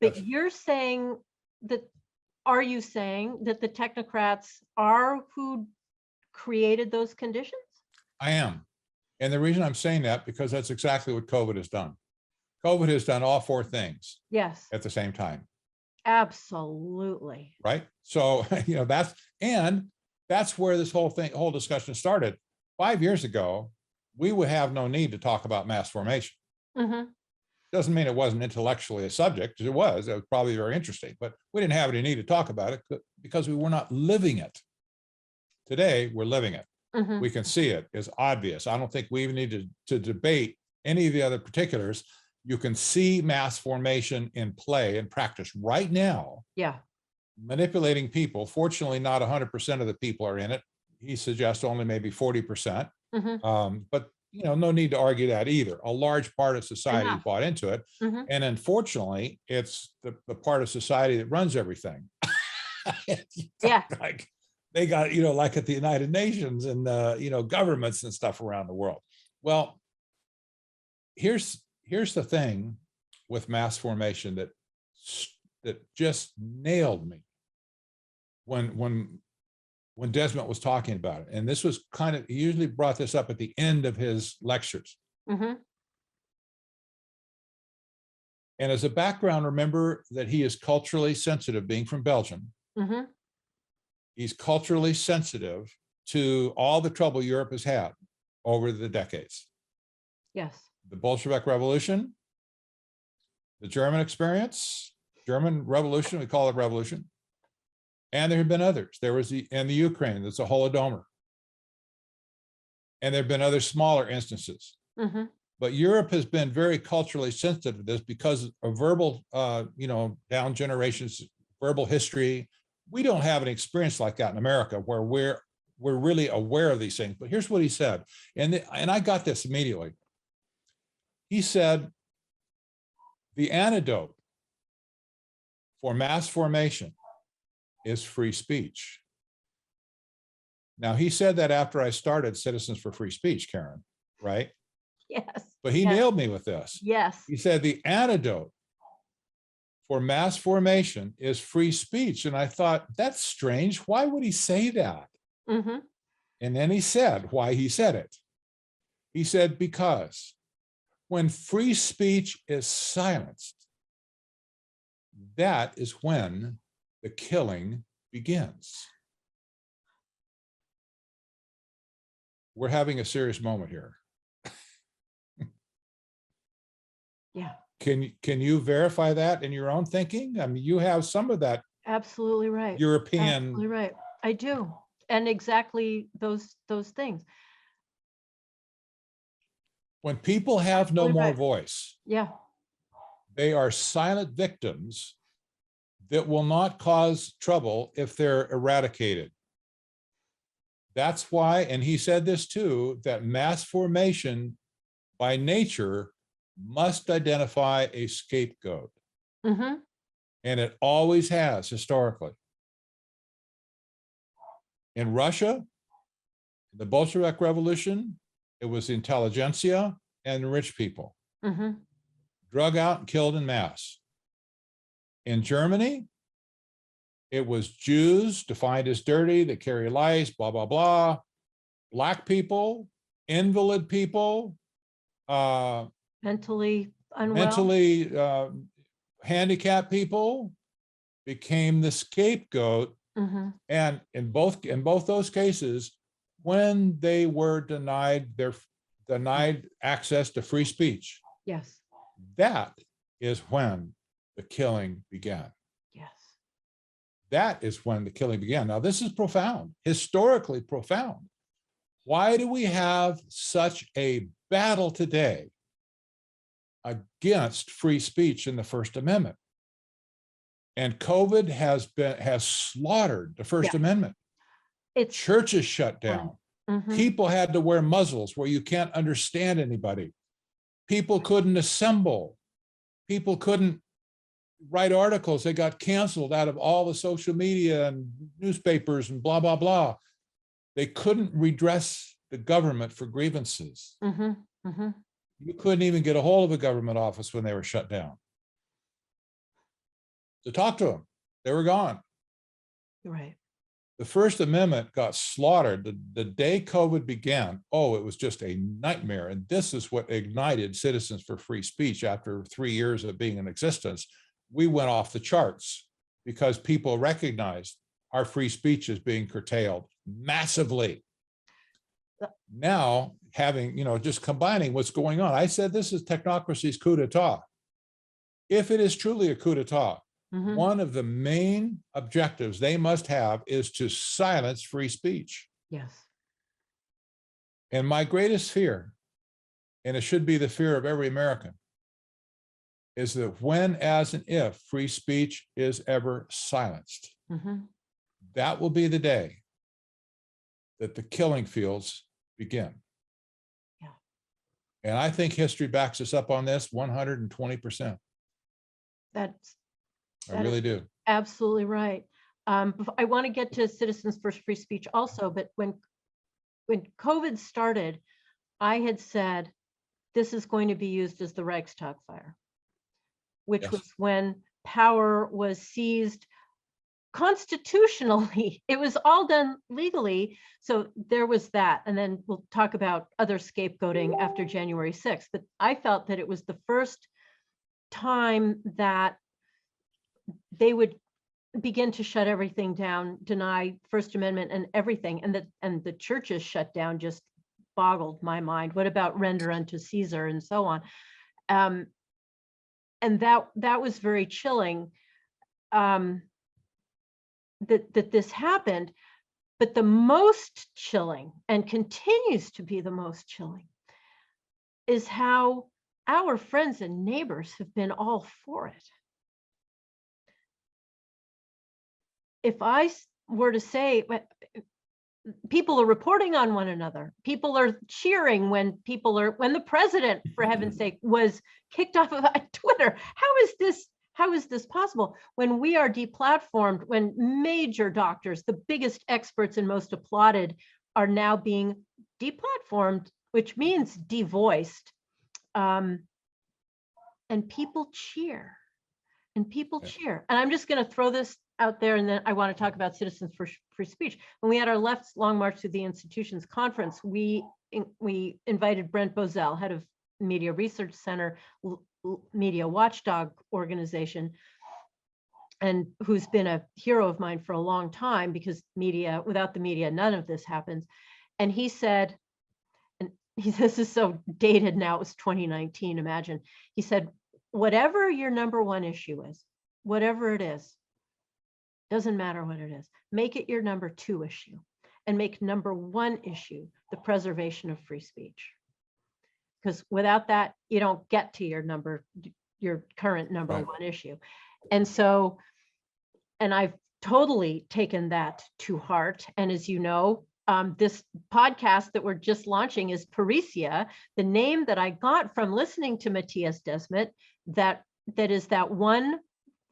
But you're saying that, are you saying that the technocrats are who created those conditions? I am. And the reason I'm saying that, because that's exactly what COVID has done. COVID has done all four things. Yes. At the same time. Absolutely. Right. So, that's where this whole discussion started. 5 years ago, we would have no need to talk about mass formation. Doesn't mean it wasn't intellectually a subject. It was probably very interesting, but we didn't have any need to talk about it because we were not living it. Today, we're living it. We can see it. It's obvious. I don't think we even need to debate any of the other particulars. You can see mass formation in play and practice right now. Yeah. Manipulating people. Fortunately, not 100% of the people are in it. He suggests only maybe 40%. But no need to argue that either. A large part of society bought into it. And unfortunately, it's the part of society that runs everything. Yeah. Like they got, like at the United Nations and, governments and stuff around the world. Well, here's the thing with mass formation that just nailed me when Desmond was talking about it. And this was he usually brought this up at the end of his lectures. And as a background, remember that he is culturally sensitive, being from Belgium. He's culturally sensitive to all the trouble Europe has had over the decades. Yes. The Bolshevik Revolution, the German experience, German Revolution, we call it revolution. And there have been others. There was in the Ukraine, there's a Holodomor. And there have been other smaller instances. But Europe has been very culturally sensitive to this because of verbal, down generations, verbal history. We don't have an experience like that in America where we're really aware of these things. But here's what he said, and I got this immediately. He said, the antidote for mass formation is free speech. Now, he said that after I started Citizens for Free Speech, Karen, right? Yes. But he yes. nailed me with this. Yes. He said the antidote for mass formation is free speech. And I thought, that's strange. Why would he say that? Mm-hmm. And then he said why he said it. He said, because when free speech is silenced, that is when the killing begins. We're having a serious moment here. Yeah. Can you verify that in your own thinking? I mean, you have some of that. Absolutely right. European. Absolutely right. I do. And exactly those things. When people have no more voice, yeah, they are silent victims that will not cause trouble if they're eradicated. That's why, and he said this too, that mass formation by nature must identify a scapegoat. mm-hmm. And it always has historically. In Russia, the Bolshevik Revolution, it was the intelligentsia and the rich people. Mm-hmm. Drug out and killed in mass. In Germany, it was Jews defined as dirty, that carry lice, blah, blah, blah. Black people, invalid people, mentally unwell, mentally handicapped people became the scapegoat. mm-hmm. And in both those cases, when they were denied access to free speech, yes, that is when the killing began. Yes. That is when the killing began. Now, this is profound, historically profound. Why do we have such a battle today against free speech in the First Amendment? And COVID has slaughtered the First Amendment. It's churches shut down. Mm-hmm. People had to wear muzzles where you can't understand anybody. People couldn't assemble. People couldn't write articles. They got canceled out of all the social media and newspapers and blah, blah, blah. They couldn't redress the government for grievances. Mm-hmm. Mm-hmm. You couldn't even get a hold of a government office when they were shut down. To talk to them, they were gone. Right. The First Amendment got slaughtered the day COVID began. Oh, it was just a nightmare. And this is what ignited Citizens for Free Speech. After 3 years of being in existence, we went off the charts because people recognized our free speech is being curtailed massively. Now, having, just combining what's going on, I said this is technocracy's coup d'etat. If it is truly a coup d'etat, mm-hmm. one of the main objectives they must have is to silence free speech. Yes. And my greatest fear, and it should be the fear of every American, is that when, as and if free speech is ever silenced, mm-hmm. that will be the day that the killing fields begin. Yeah. And I think history backs us up on this 120%. I really do. Absolutely right. I want to get to Citizens for Free Speech also, but when COVID started, I had said, this is going to be used as the Reichstag fire, which yes. was when power was seized constitutionally. It was all done legally. So there was that. And then we'll talk about other scapegoating after January 6th. But I felt that it was the first time that they would begin to shut everything down, deny First Amendment and everything. And the churches shut down just boggled my mind. What about render unto Caesar and so on? And that was very chilling. That this happened, but the most chilling, and continues to be the most chilling, is how our friends and neighbors have been all for it. If I were to say, people are reporting on one another, people are cheering when the president, for heaven's sake, was kicked off of Twitter. How is this possible? When we are deplatformed, when major doctors, the biggest experts and most applauded, are now being deplatformed, which means devoiced, and people cheer, and people cheer. And I'm just going to throw this out there, and then I want to talk about Citizens for Free Speech. When we had our Left's Long March Through the Institutions conference, we invited Brent Bozell, head of Media Research Center, media watchdog organization, and who's been a hero of mine for a long time, because without the media, none of this happens. And he said, this is so dated now, it was 2019, imagine. He said, whatever your number one issue is, whatever it is, doesn't matter what it is, make it your number two issue, and make number one issue the preservation of free speech. Because without that, you don't get to your current number one issue. And so, and I've totally taken that to heart. And as you know, this podcast that we're just launching is Parresia, the name that I got from listening to Matthias Desmet, that is that one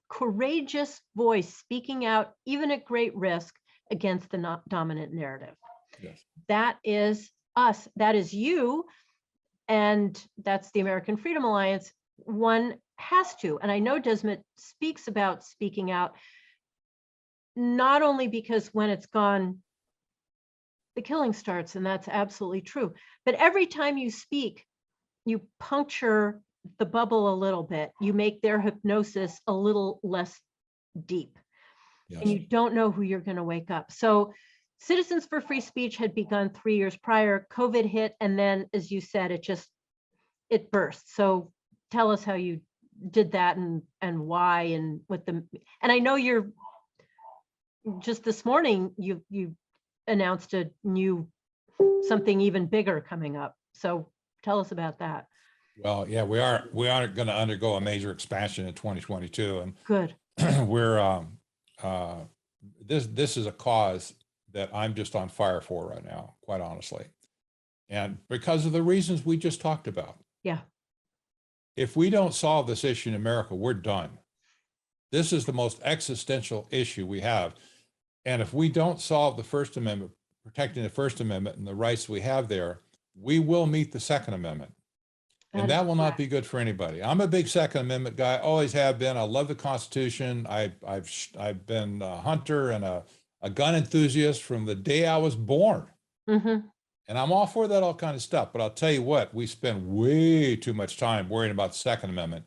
courageous voice speaking out, even at great risk, against the dominant narrative. Yes. That is us. That is you. And that's the American Freedom Alliance. One has to. And I know Desmet speaks about speaking out, not only because when it's gone, the killing starts, and that's absolutely true. But every time you speak, you puncture the bubble a little bit. You make their hypnosis a little less deep. Yes. And you don't know who you're going to wake up. So Citizens for Free Speech had begun 3 years prior. COVID hit, and then, as you said, it burst. So tell us how you did that, and why, and and I know you're just this morning you announced something even bigger coming up. So tell us about that. Well, yeah, we are going to undergo a major expansion in 2022, and good. We're this is a cause that I'm just on fire for right now, quite honestly, and because of the reasons we just talked about. Yeah. If we don't solve this issue in America, we're done. This is the most existential issue we have, and if we don't solve the First Amendment, protecting the First Amendment and the rights we have there, we will meet the Second Amendment. And that will not be good for anybody. I'm a big Second Amendment guy, always have been. I love the Constitution. I've been a hunter and a gun enthusiast from the day I was born. Mm-hmm. And I'm all for that, all kind of stuff. But I'll tell you what, we spend way too much time worrying about the Second Amendment.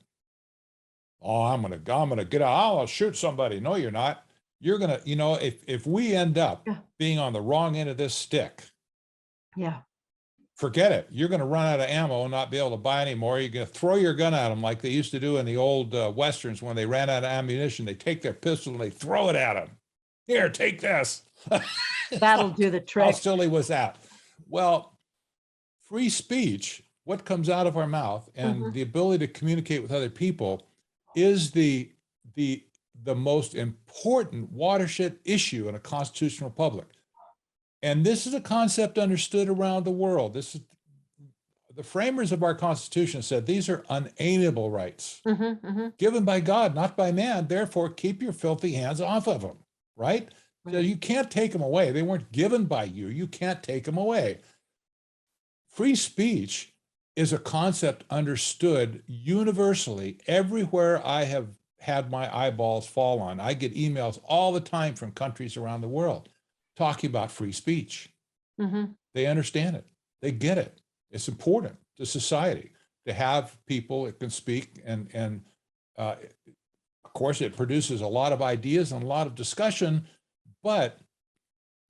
Oh, I'm gonna get out. I'll shoot somebody. No, you're not. You're gonna, if we end up being on the wrong end of this stick, forget it. You're going to run out of ammo and not be able to buy any more. You're going to throw your gun at them like they used to do in the old Westerns when they ran out of ammunition. They take their pistol and they throw it at them. Here, take this. That'll do the trick. How silly was that? Well, free speech, what comes out of our mouth, and the ability to communicate with other people is the most important watershed issue in a constitutional republic. And this is a concept understood around the world. The framers of our Constitution said these are unalienable rights given by God, not by man. Therefore, keep your filthy hands off of them, right? So you can't take them away. They weren't given by you. You can't take them away. Free speech is a concept understood universally everywhere I have had my eyeballs fall on. I get emails all the time from countries around the world talking about free speech. They understand it. They get it. It's important to society to have people that can speak, and of course it produces a lot of ideas and a lot of discussion, but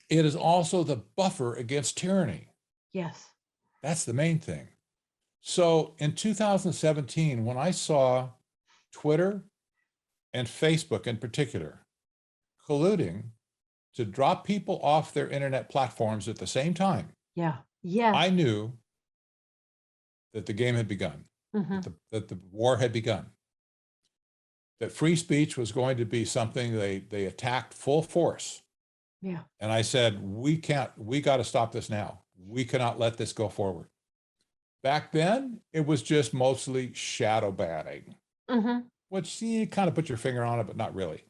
it is also the buffer against tyranny. Yes. That's the main thing. So in 2017, when I saw Twitter and Facebook in particular colluding to drop people off their internet platforms at the same time, I knew that the game had begun, Mhm. that the war had begun, that free speech was going to be something they attacked full force. Yeah. And I said, we got to stop this now. We cannot let this go forward. Back then, it was just mostly shadow banning, Mhm. which you kind of put your finger on it, but not really.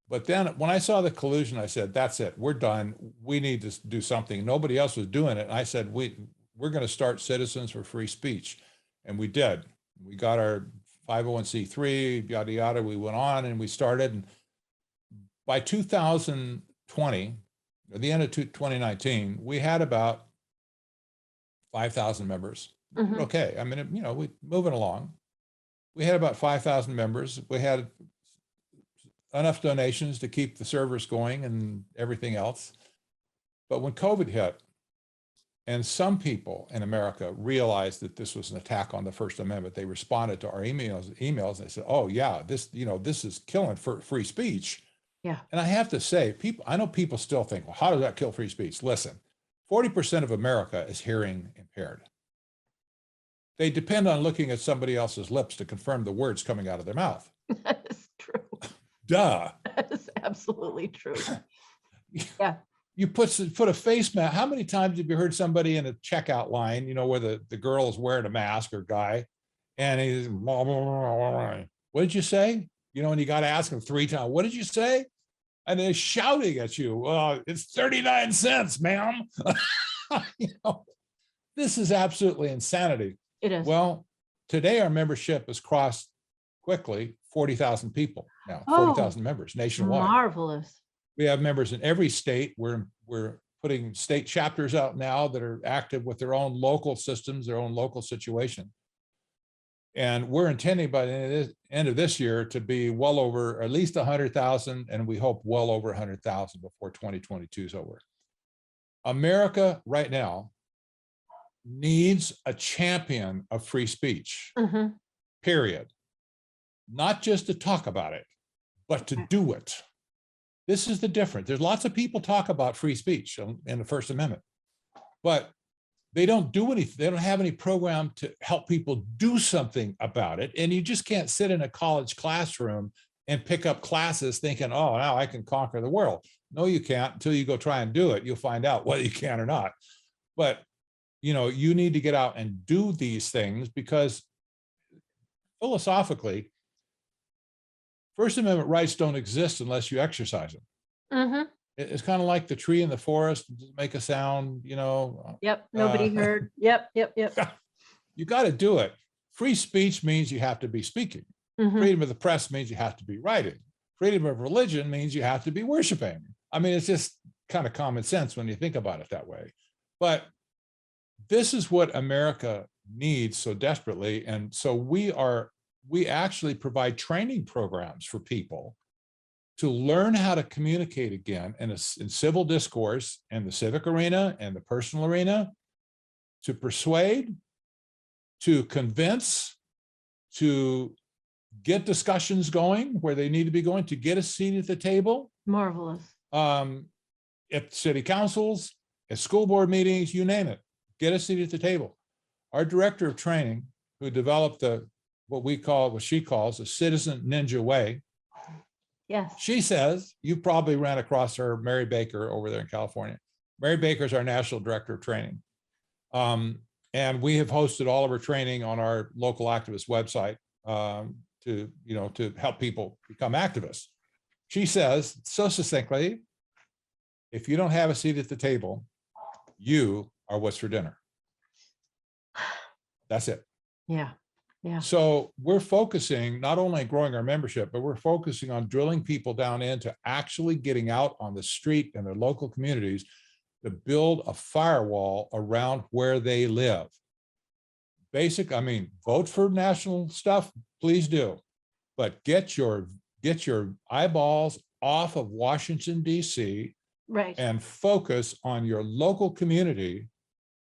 But then when I saw the collusion, I said, that's it. We're done. We need to do something. Nobody else was doing it. And I said, we're going to start Citizens for Free Speech. And we did. We got our 501c3, yada, yada. We went on and we started. And by 2020, at the end of 2019, we had about 5,000 members. Mhm. Okay. I mean, you know, we moving along. We had about 5,000 members. We had enough donations to keep the servers going and everything else. But when COVID hit, and some people in America realized that this was an attack on the First Amendment, they responded to our emails. And they said, "Oh yeah, this is killing for free speech." Yeah. And I have to say, I know people still think, "Well, how does that kill free speech?" Listen, 40% of America is hearing impaired. They depend on looking at somebody else's lips to confirm the words coming out of their mouth. That is true. Duh. That is absolutely true. Yeah. You put a face mask. How many times have you heard somebody in a checkout line, you know, where the girl is wearing a mask or guy, and he's, blah, blah, blah, blah. What did you say? You know, and you got to ask him 3 times, what did you say? And they're shouting at you, it's 39 cents, ma'am. You know, this is absolutely insanity. It is. Well, today our membership has crossed quickly 40,000 people now, Oh, 40,000 members nationwide. marvelous. We have members in every state. We're putting state chapters out now that are active with their own local systems, their own local situation. And we're intending by the end of this year to be well over at least 100,000, and we hope well over 100,000 before 2022 is over. America right now needs a champion of free speech, Mhm. period. Not just to talk about it, but to do it. This is the difference. There's lots of people talk about free speech in the First Amendment, but they don't do anything. They don't have any program to help people do something about it. And you just can't sit in a college classroom and pick up classes thinking, oh, now I can conquer the world. No, you can't until you go try and do it. You'll find out whether you can or not. But, you know, you need to get out and do these things because philosophically, First Amendment rights don't exist unless you exercise them. Mhm. It's kind of like the tree in the forest, make a sound, you know. Yep. Nobody heard. Yep. You got to do it. Free speech means you have to be speaking. Mhm. Freedom of the press means you have to be writing. Freedom of religion means you have to be worshiping. I mean, it's just kind of common sense when you think about it that way. But this is what America needs so desperately. And so we actually provide training programs for people to learn how to communicate again in civil discourse and the civic arena and the personal arena, to persuade, to convince, to get discussions going where they need to be going, to get a seat at the table. Marvelous. At city councils, at school board meetings, you name it, get a seat at the table. Our director of training, who developed what she calls a citizen ninja way. Yes. She says, you probably ran across her, Mary Baker, over there in California. Mary Baker is our national director of training. And we have hosted all of her training on our local activist website to help people become activists. She says so succinctly, if you don't have a seat at the table, you are what's for dinner. That's it. Yeah. Yeah. So we're focusing not only on growing our membership, but we're focusing on drilling people down into actually getting out on the street in their local communities to build a firewall around where they live. Vote for national stuff, please do, but get your eyeballs off of Washington, D.C. Right. and focus on your local community,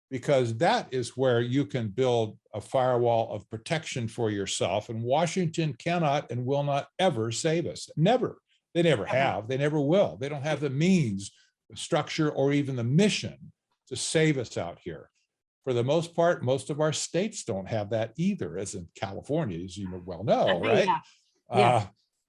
because that is where you can build a firewall of protection for yourself. And Washington cannot and will not ever save us. Never. They never have. They never will. They don't have the means, the structure, or even the mission to save us out here. for the most part, most of our states don't have that either, as in California, as you well know, right?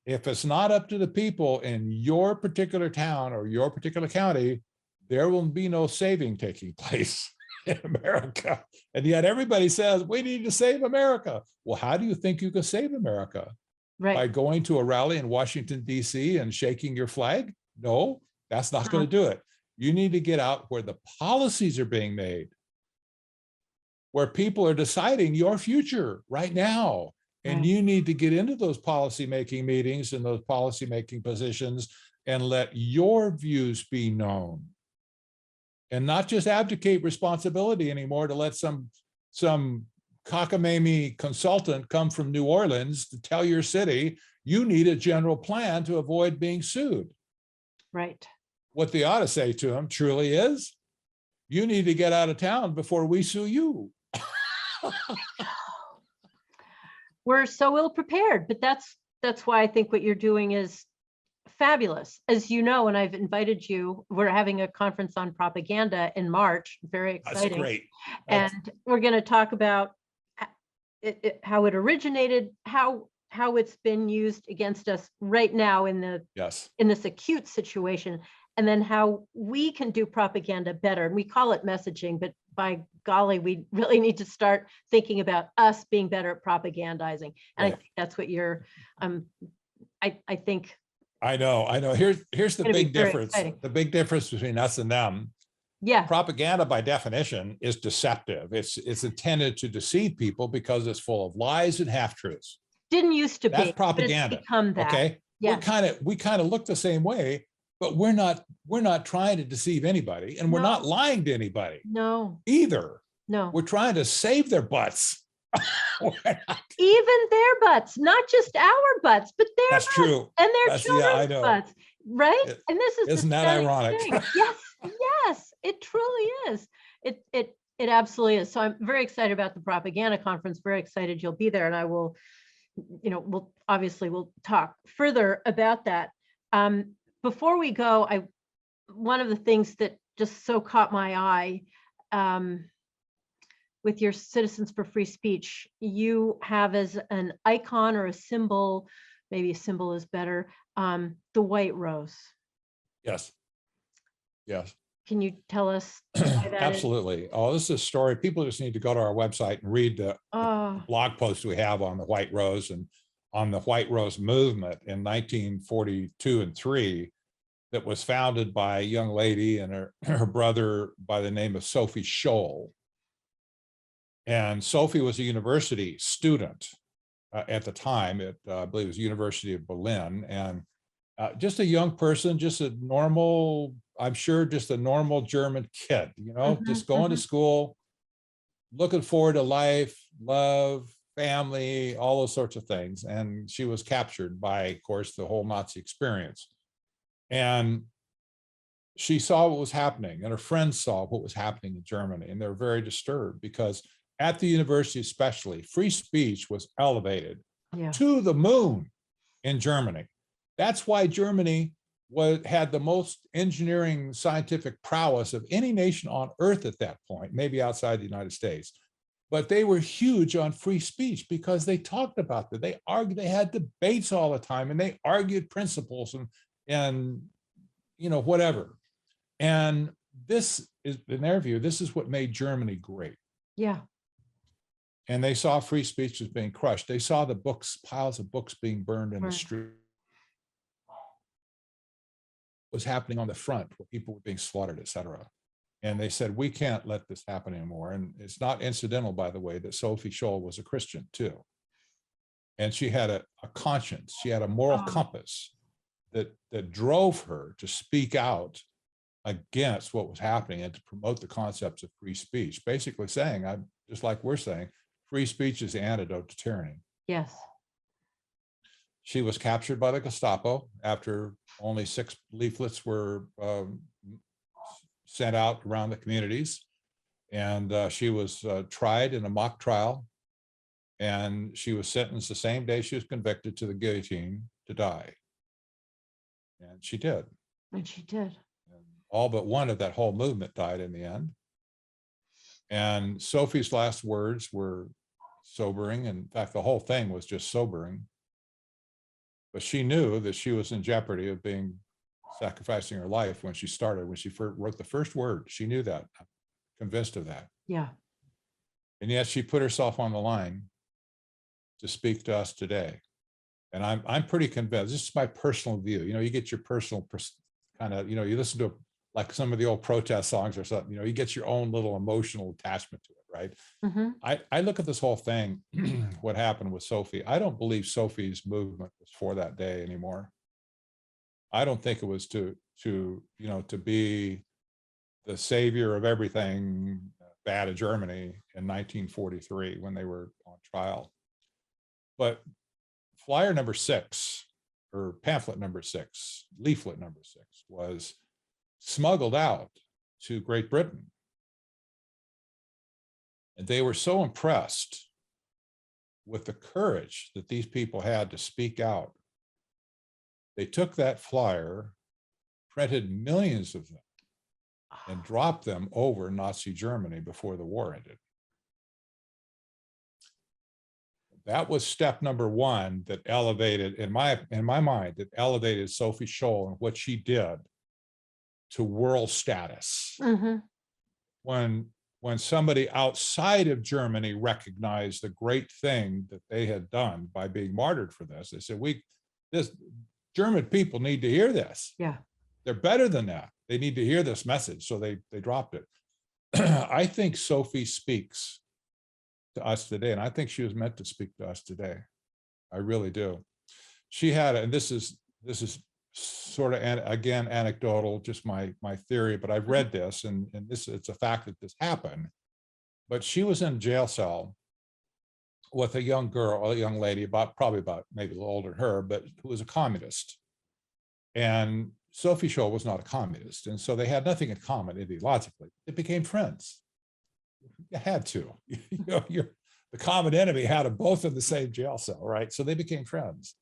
If it's not up to the people in your particular town or your particular county, there will be no saving taking place in America. And yet everybody says, we need to save America. Well, how do you think you can save America? Right. By going to a rally in Washington, D.C. and shaking your flag? No, that's not going to do it. You need to get out where the policies are being made, where people are deciding your future right now. And you need to get into those policymaking meetings and those policymaking positions and let your views be known. And not just abdicate responsibility anymore to let some cockamamie consultant come from New Orleans to tell your city you need a general plan to avoid being sued. Right. What they ought to say to him truly is, you need to get out of town before we sue you. We're so ill prepared, but that's why I think what you're doing is fabulous. As you know, and I've invited you, we're having a conference on propaganda in March. Very exciting. That's great. And we're going to talk about how it originated, how it's been used against us right now in this acute situation, and then how we can do propaganda better. And we call it messaging, but by golly, we really need to start thinking about us being better at propagandizing. And I think that's what you're, I think. I know. Here's the big difference. The big difference between us and them. Yeah. Propaganda by definition is deceptive. It's intended to deceive people because it's full of lies and half-truths. Didn't used to be. That's propaganda. But it's become that. Okay. Yeah. We kind of look the same way, but we're not trying to deceive anybody, and we're not lying to anybody. No. Either. No. We're trying to save their butts. Even their butts, not just our butts, but their butts. That's true. And their children's butts. Right? And this is isn't that ironic? Yes, it truly is. It absolutely is. So I'm very excited about the propaganda conference, very excited you'll be there. And I will, we'll talk further about that. Before we go, one of the things that just so caught my eye, with your Citizens for Free Speech, you have as an icon or a symbol, maybe a symbol is better, the white rose. Yes. Can you tell us why that Absolutely. is? Oh, this is a story. People just need to go to our website and read the blog post we have on the white rose and on the white rose movement in 1942 and 3 that was founded by a young lady and her brother by the name of Sophie Scholl. And Sophie was a university student at the time at, I believe it was University of Berlin, and just a young person, just a normal, I'm sure just a normal German kid, just going to school, looking forward to life, love, family, all those sorts of things. And she was captured by, of course, the whole Nazi experience. And she saw what was happening, and her friends saw what was happening in Germany, and they're very disturbed because at the university especially, free speech was elevated to the moon in Germany. That's why Germany had the most engineering scientific prowess of any nation on earth at that point, maybe outside the United States. But they were huge on free speech because they talked about that. They argued, they had debates all the time, and they argued principles and whatever. And this is, in their view, this is what made Germany great. Yeah. And they saw free speech as being crushed. They saw the books, piles of books being burned in the street. What was happening on the front, where people were being slaughtered, et cetera. And they said, we can't let this happen anymore. And it's not incidental, by the way, that Sophie Scholl was a Christian too. And she had a conscience, she had a moral compass that drove her to speak out against what was happening and to promote the concepts of free speech, basically saying, just like we're saying, free speech is the antidote to tyranny. Yes. She was captured by the Gestapo after only 6 leaflets were sent out around the communities. And she was tried in a mock trial. And she was sentenced the same day she was convicted to the guillotine to die. And she did. And she did. And all but one of that whole movement died in the end. And Sophie's last words were sobering. In fact, the whole thing was just sobering. But she knew that she was in jeopardy of sacrificing her life when she started, when she wrote the first word. She knew that, convinced of that. Yeah. And yet she put herself on the line to speak to us today. And I'm pretty convinced, this is my personal view. You know, you get your personal kind of, you know, you listen to like some of the old protest songs or something, you know, you get your own little emotional attachment to it, right? Mm-hmm. I look at this whole thing, what happened with Sophie. I don't believe Sophie's movement was for that day anymore. I don't think it was to be the savior of everything bad in Germany in 1943 when they were on trial. But flyer number 6, or pamphlet number 6, leaflet number 6, was smuggled out to Great Britain. And they were so impressed with the courage that these people had to speak out. They took that flyer, printed millions of them, and dropped them over Nazi Germany before the war ended. That was step number 1 that elevated, in my mind, that elevated Sophie Scholl and what she did to world status. Mm-hmm. When somebody outside of Germany recognized the great thing that they had done by being martyred for this, they said, this German people need to hear this. Yeah. They're better than that. They need to hear this message. So they dropped it. I think Sophie speaks to us today, and I think she was meant to speak to us today. I really do. She had, and this is sort of, again, anecdotal, just my theory, but I've read this, and it's a fact that this happened. But she was in a jail cell with a young girl, a young lady, probably maybe a little older than her, but who was a communist. And Sophie Scholl was not a communist, and so they had nothing in common ideologically. They became friends. You had to. The common enemy had them both in the same jail cell, right? So they became friends.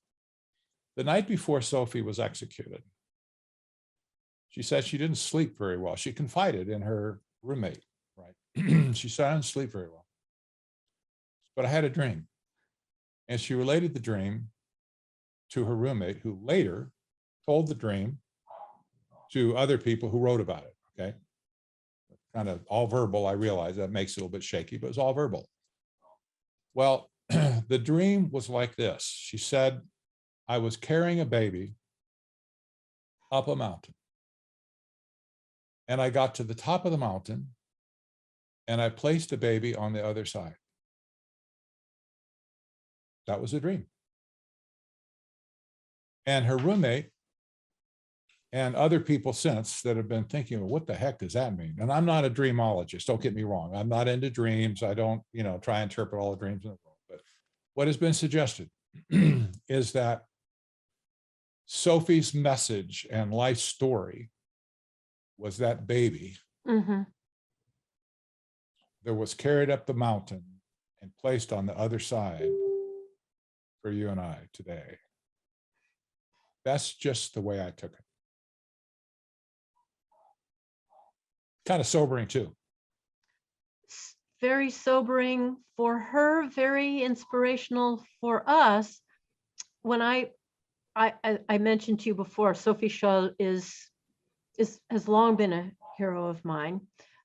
The night before Sophie was executed, she said she didn't sleep very well. She confided in her roommate, right? She said, I didn't sleep very well, but I had a dream. And she related the dream to her roommate, who later told the dream to other people who wrote about it, okay? Kind of all verbal, I realize that makes it a little bit shaky, but it's all verbal. Well, the dream was like this. She said, I was carrying a baby up a mountain. And I got to the top of the mountain and I placed a baby on the other side. That was a dream. And her roommate and other people since that have been thinking, well, what the heck does that mean? And I'm not a dreamologist, don't get me wrong. I'm not into dreams. I don't, try and interpret all the dreams in the world. But what has been suggested is that Sophie's message and life story was that baby Mm-hmm. that was carried up the mountain and placed on the other side for you and I today. That's just the way I took it. Kind of sobering too. Very sobering for her, very inspirational for us. When I mentioned to you before, Sophie Scholl has long been a hero of mine.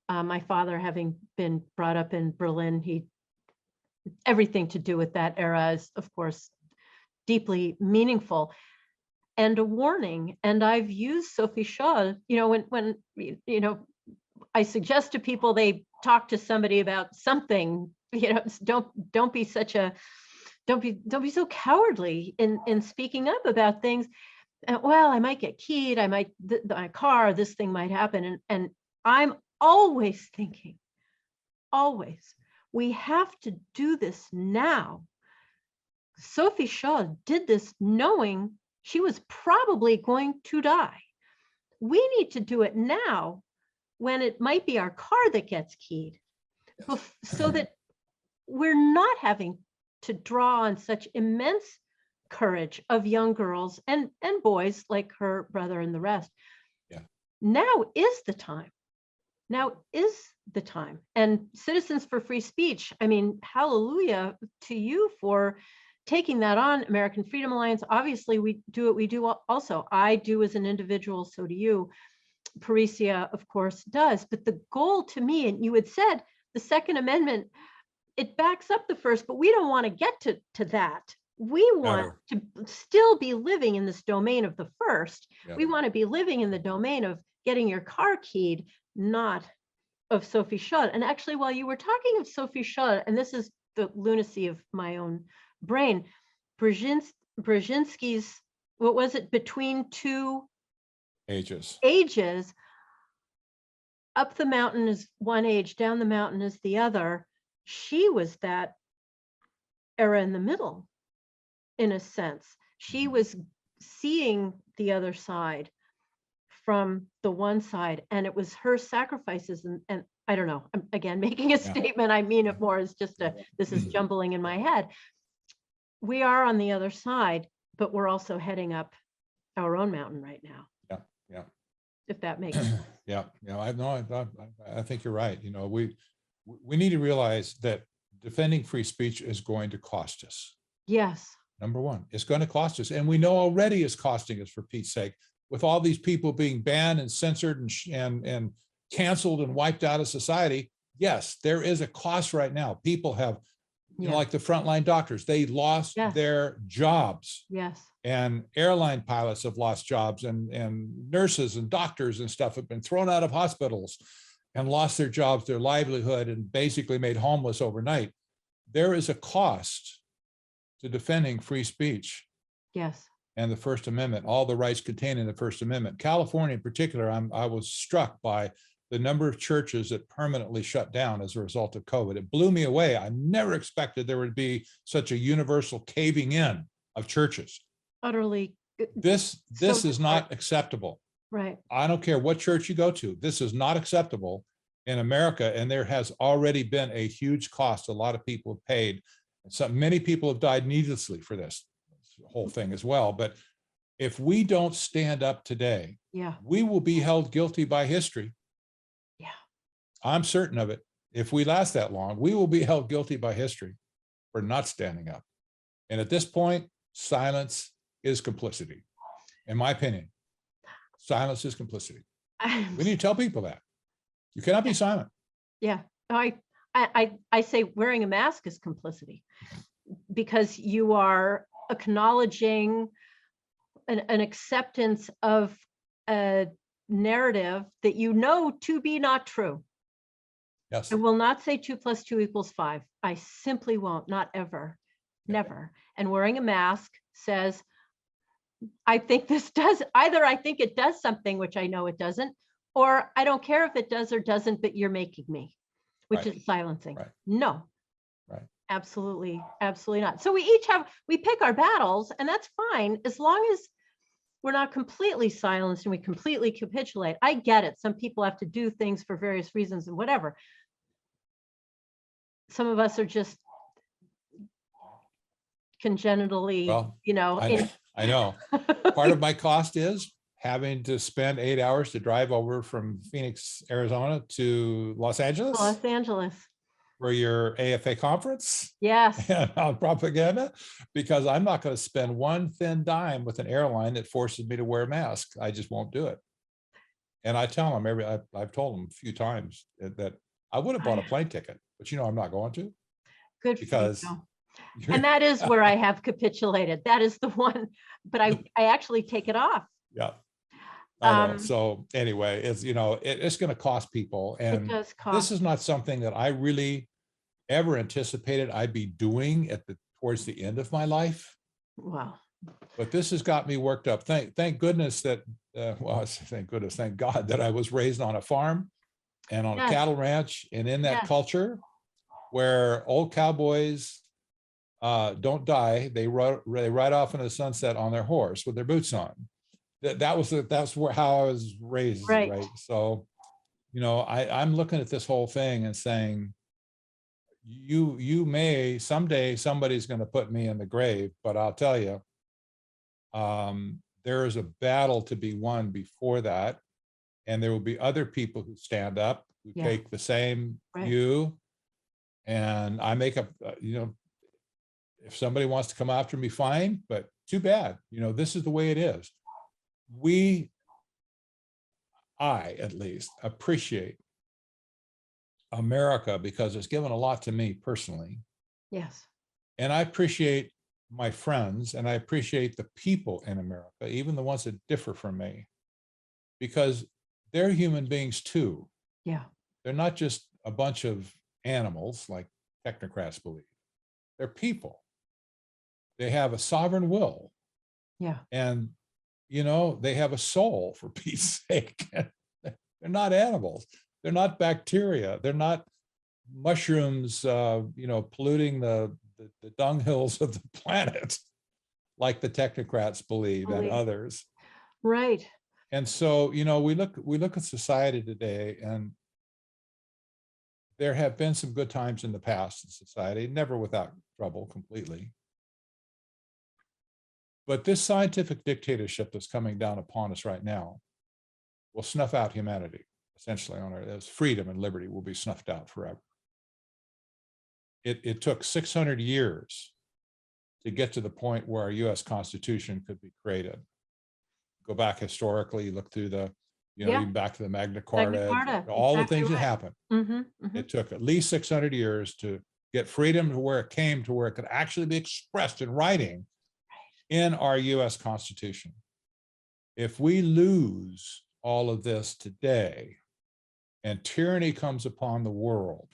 My father, having been brought up in Berlin, everything to do with that era is, of course, deeply meaningful. And a warning, and I've used Sophie Scholl, when I suggest to people they talk to somebody about something, don't be so cowardly in speaking up about things. Well, I might get keyed, my car, this thing might happen. And I'm always thinking, we have to do this now. Sophie Scholl did this knowing she was probably going to die. We need to do it now when it might be our car that gets keyed, so that we're not having to draw on such immense courage of young girls and boys like her brother and the rest. Yeah. Now is the time. now is the time. And Citizens for Free Speech, I mean, hallelujah to you for taking that on, American Freedom Alliance. Obviously, we do what we do also. I do as an individual, so do you. Parresia, of course, does. But the goal to me, and you had said the Second Amendment, it backs up the first, but we don't want to get to that. We want to still be living in this domain of the first. Yeah. We want to be living in the domain of getting your car keyed, not of Sophie Scholl. And actually, while you were talking of Sophie Scholl, and this is the lunacy of my own brain, Brzezinski's, what was it, Between Two Ages. Up the mountain is one age, down the mountain is the other. She was that era in the middle, in a sense. She was seeing the other side from the one side, and it was her sacrifices. And I don't know, I'm again making a statement. I mean it more as just this is jumbling in my head. We are on the other side, but we're also heading up our own mountain right now. Yeah. If that makes sense. Yeah. I think you're right. We need to realize that defending free speech is going to cost us. Yes. Number one, it's going to cost us. And we know already it's costing us, for Pete's sake, with all these people being banned and censored and canceled and wiped out of society. Yes, there is a cost right now. People have, like the frontline doctors, they lost their jobs. Yes. And airline pilots have lost jobs, and nurses and doctors and stuff have been thrown out of hospitals and lost their jobs, their livelihood, and basically made homeless overnight. There is a cost to defending free speech. Yes. And the First Amendment, all the rights contained in the First Amendment. California in particular, I was struck by the number of churches that permanently shut down as a result of COVID. It blew me away. I never expected there would be such a universal caving in of churches. Utterly. This is not acceptable. Right. I don't care what church you go to. This is not acceptable in America. And there has already been a huge cost. A lot of people have paid. Many people have died needlessly for this whole thing as well. But if we don't stand up today, we will be held guilty by history. Yeah. I'm certain of it. If we last that long, we will be held guilty by history for not standing up. And at this point, silence is complicity. In my opinion, silence is complicity. We need to tell people that. You cannot be silent. Yeah. I say wearing a mask is complicity, because you are acknowledging an acceptance of a narrative that you know to be not true. Yes. I will not say 2 + 2 = 5. I simply won't, not ever, never. And wearing a mask says, I think this does, either I think it does something, which I know it doesn't, or I don't care if it does or doesn't, but you're making me, which is silencing. No. Right. Absolutely, absolutely not. So we pick our battles, and that's fine, as long as we're not completely silenced and we completely capitulate. I get it. Some people have to do things for various reasons and whatever. Some of us are just congenitally, I know. Part of my cost is having to spend 8 hours to drive over from Phoenix, Arizona to Los Angeles. Los Angeles. For your AFA conference. Yes. And on propaganda, because I'm not going to spend one thin dime with an airline that forces me to wear a mask. I just won't do it. And I tell them I've told them a few times that I would have bought a plane ticket, but I'm not going to. Good. Because and that is where I have capitulated. That is the one, but I actually take it off. Yeah. I know. So anyway, it's it's going to cost people, and it does cost. This is not something that I really ever anticipated I'd be doing towards the end of my life. Wow. But this has got me worked up. Thank goodness that thank God that I was raised on a farm and on a cattle ranch, and in that culture where old cowboys don't die. They ride off into the sunset on their horse with their boots on. That's how I was raised. Right. So, I'm looking at this whole thing and saying, you may someday, somebody's going to put me in the grave, but I'll tell you, there is a battle to be won before that. And there will be other people who stand up who Yeah. take the same Right. view. And I make up, if somebody wants to come after me, fine, but too bad. This is the way it is. I at least appreciate America because it's given a lot to me personally. Yes. And I appreciate my friends and I appreciate the people in America, even the ones that differ from me, because they're human beings too. Yeah. They're not just a bunch of animals like technocrats believe. They're people. They have a sovereign will. Yeah. And, they have a soul, for Pete's sake. They're not animals. They're not bacteria. They're not mushrooms, polluting the dunghills of the planet, like the technocrats believe and others. Right. And so, we look at society today, and there have been some good times in the past in society, never without trouble completely. But this scientific dictatorship that's coming down upon us right now will snuff out humanity, essentially, on Earth. Freedom and liberty will be snuffed out forever. It took 600 years to get to the point where our US Constitution could be created. Go back historically, look through even back to the Magna Carta, all the things that happened. It took at least 600 years to get freedom to where it came to where it could actually be expressed in writing in our US Constitution. If we lose all of this today and tyranny comes upon the world,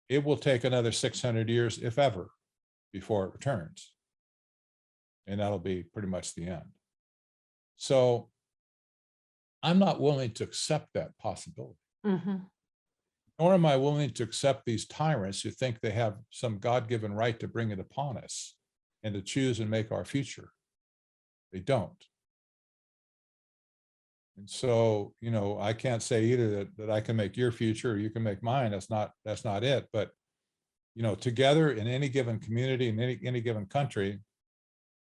it will take another 600 years, if ever, before it returns. And that'll be pretty much the end. So I'm not willing to accept that possibility. Nor am I willing to accept these tyrants who think they have some God-given right to bring it upon us and to choose and make our future. They don't. And so, I can't say either that I can make your future or you can make mine. That's not it. But, together in any given community, in any given country,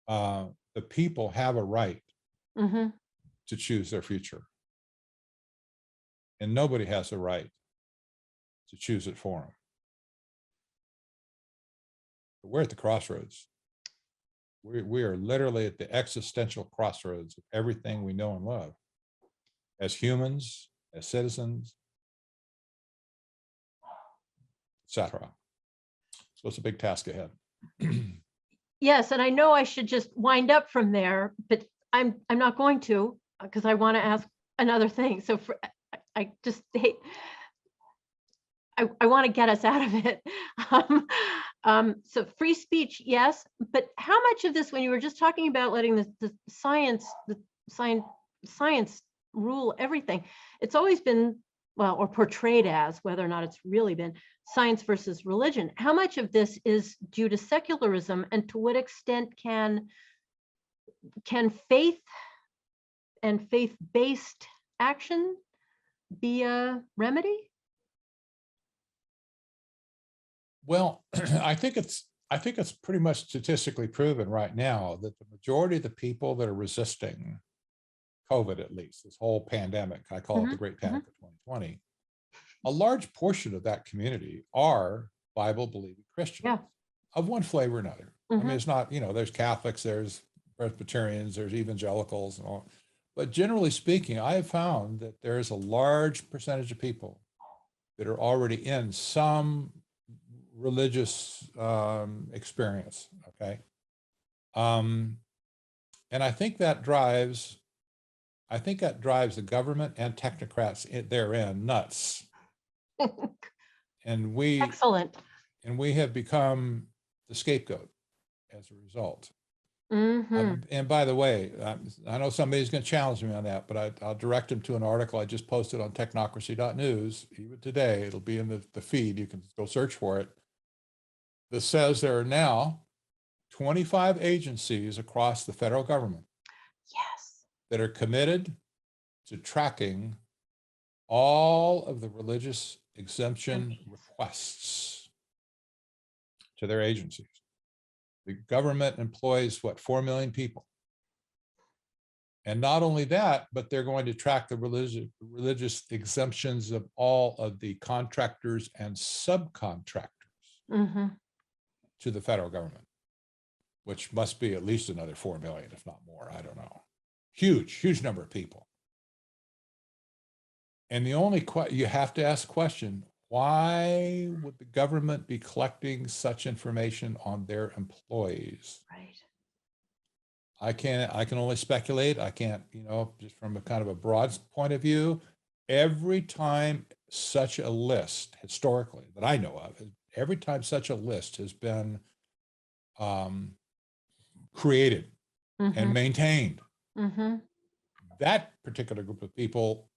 the people have a right to choose their future. And nobody has a right to choose it for them. But we're at the crossroads. We are literally at the existential crossroads of everything we know and love as humans, as citizens, etc. So it's a big task ahead. Yes, and I know I should just wind up from there, but I'm not going to, because I want to ask another thing. So I just hate. I want to get us out of it. So free speech, yes, but how much of this, when you were just talking about letting the science rule everything, it's always been, well, or portrayed as, whether or not it's really been, science versus religion. How much of this is due to secularism, and to what extent can faith and faith-based action be a remedy? Well, I think it's pretty much statistically proven right now that the majority of the people that are resisting COVID, at least this whole pandemic, I call it the Great Panic of 2020, a large portion of that community are Bible-believing Christians of one flavor or another. I mean, it's not, there's Catholics, there's Presbyterians, there's evangelicals and all. But generally speaking, I have found that there's a large percentage of people that are already in some religious experience, okay? And I think that drives the government and technocrats therein nuts. And we have become the scapegoat as a result. And by the way, I know somebody's going to challenge me on that, but I'll direct them to an article I just posted on technocracy.news. Even today, it'll be in the feed. You can go search for it. That says there are now 25 agencies across the federal government that are committed to tracking all of the religious exemption requests to their agencies. The government employs, 4 million people. And not only that, but they're going to track the religious exemptions of all of the contractors and subcontractors to the federal government, which must be at least another 4 million, if not more. I don't know. Huge number of people. And the only you have to ask the question, why would the government be collecting such information on their employees? Right. I can only speculate. I can't, just from a kind of a broad point of view, every time such a list historically that I know of, every time such a list has been created and maintained, that particular group of people,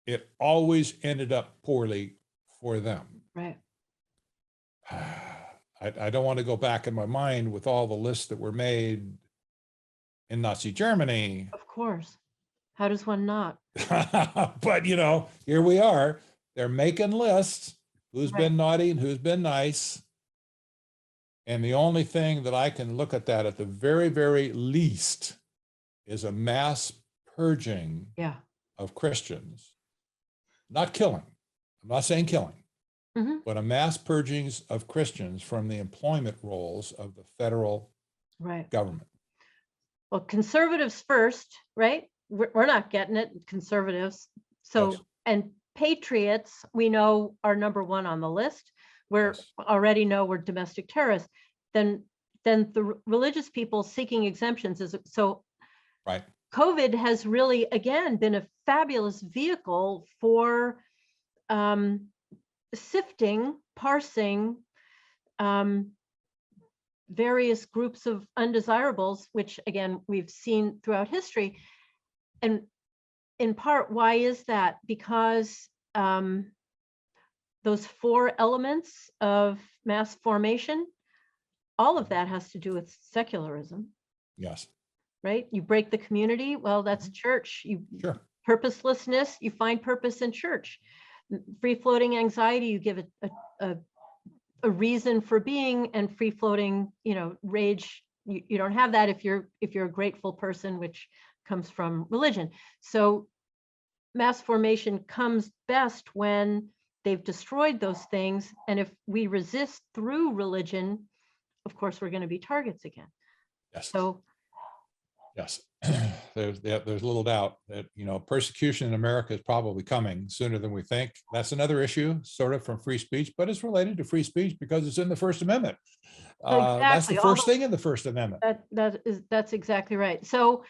it always ended up poorly for them. Right. I don't want to go back in my mind with all the lists that were made in Nazi Germany. Of course. How does one not? But, here we are. They're making lists. Who's Right. been naughty and who's been nice. And the only thing that I can look at that at the very, very least is a mass purging of Christians. Not killing. I'm not saying killing, but a mass purging of Christians from the employment rolls of the federal government. Well, conservatives first, right? We're not getting it, conservatives. So, Yes. And patriots, we know are number one on the list. We're already know we're domestic terrorists. Then the religious people seeking exemptions is so. Right. COVID has really, again, been a fabulous vehicle for sifting, parsing various groups of undesirables, which again, we've seen throughout history. And in part, why is that? Because those 4 elements of mass formation, all of that has to do with secularism. Yes. Right? You break the community, well, that's church. Purposelessness, you find purpose in church. Free-floating anxiety, you give it a reason for being, and free-floating, rage, you don't have that if you're a grateful person, which comes from religion. So mass formation comes best when they've destroyed those things. And if we resist through religion, of course, we're going to be targets again. Yes. So yes, there's little doubt that, persecution in America is probably coming sooner than we think. That's another issue, sort of from free speech, but it's related to free speech because it's in the First Amendment. exactly. That's the first thing in the First Amendment. That's exactly right. So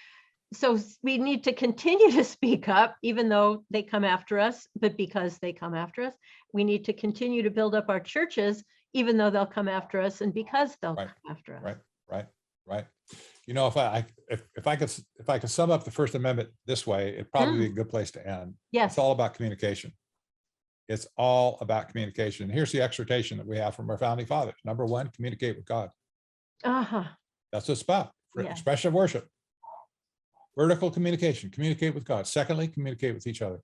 we need to continue to speak up, even though they come after us, but because they come after us, we need to continue to build up our churches, even though they'll come after us, and because they'll come after us. Right. If I could sum up the First Amendment this way, it'd probably be a good place to end. Yes. It's all about communication. It's all about communication. And here's the exhortation that we have from our founding fathers. Number 1, communicate with God. That's what it's about. Expression of worship. Vertical communication, communicate with God. Secondly, communicate with each other.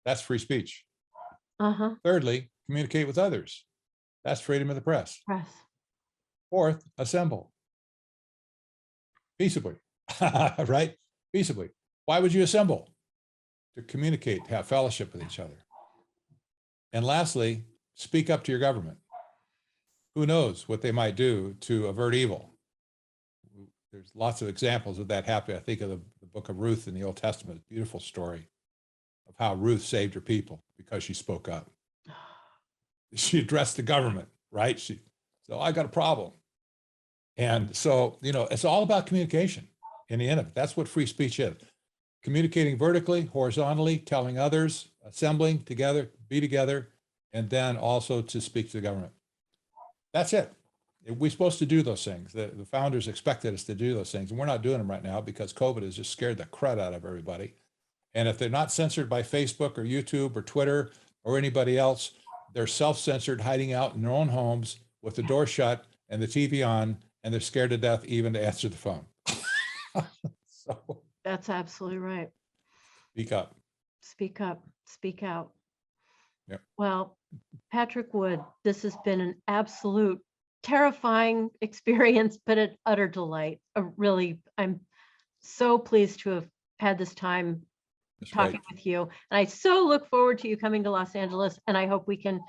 That's free speech. Thirdly, communicate with others. That's freedom of the press. Fourth, assemble. Peaceably, right? Peaceably. Why would you assemble? To communicate, to have fellowship with each other. And lastly, speak up to your government. Who knows what they might do to avert evil? There's lots of examples of that happening. I think of the book of Ruth in the Old Testament, a beautiful story of how Ruth saved her people because she spoke up. She addressed the government, right? So I got a problem. And so, it's all about communication in the end of it. That's what free speech is. Communicating vertically, horizontally, telling others, assembling together, be together, and then also to speak to the government. That's it. We're supposed to do those things. The founders expected us to do those things, and we're not doing them right now because COVID has just scared the crud out of everybody. And if they're not censored by Facebook or YouTube or Twitter or anybody else, they're self-censored, hiding out in their own homes with the door shut and the TV on, and they're scared to death even to answer the phone. So that's absolutely right. Speak up. Speak up. Speak out. Yep. Well, Patrick Wood, this has been an absolute terrifying experience, but an utter delight. I'm so pleased to have had this time That's talking great. with you. And I so look forward to you coming to Los Angeles, and I hope we can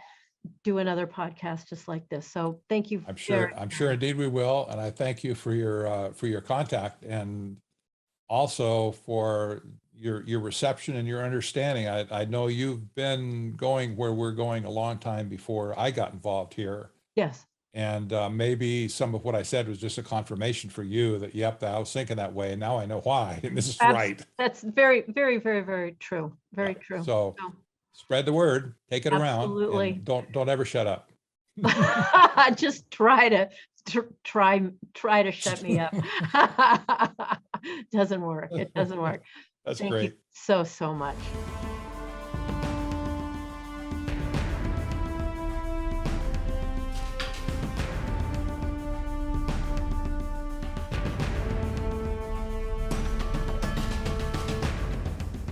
do another podcast just like this. So thank you. I'm sure indeed we will. And I thank you for your contact, and also for your reception and your understanding. I know you've been going where we're going a long time before I got involved here. Yes. And maybe some of what I said was just a confirmation for you that, yep, I was thinking that way, and now I know why, and this is right. That's very, very, very, very true. Very Yeah. true. So spread the word, take it around, Absolutely. and don't ever shut up. Just try to shut me up. Doesn't work. It doesn't work. That's Thank great. you so much.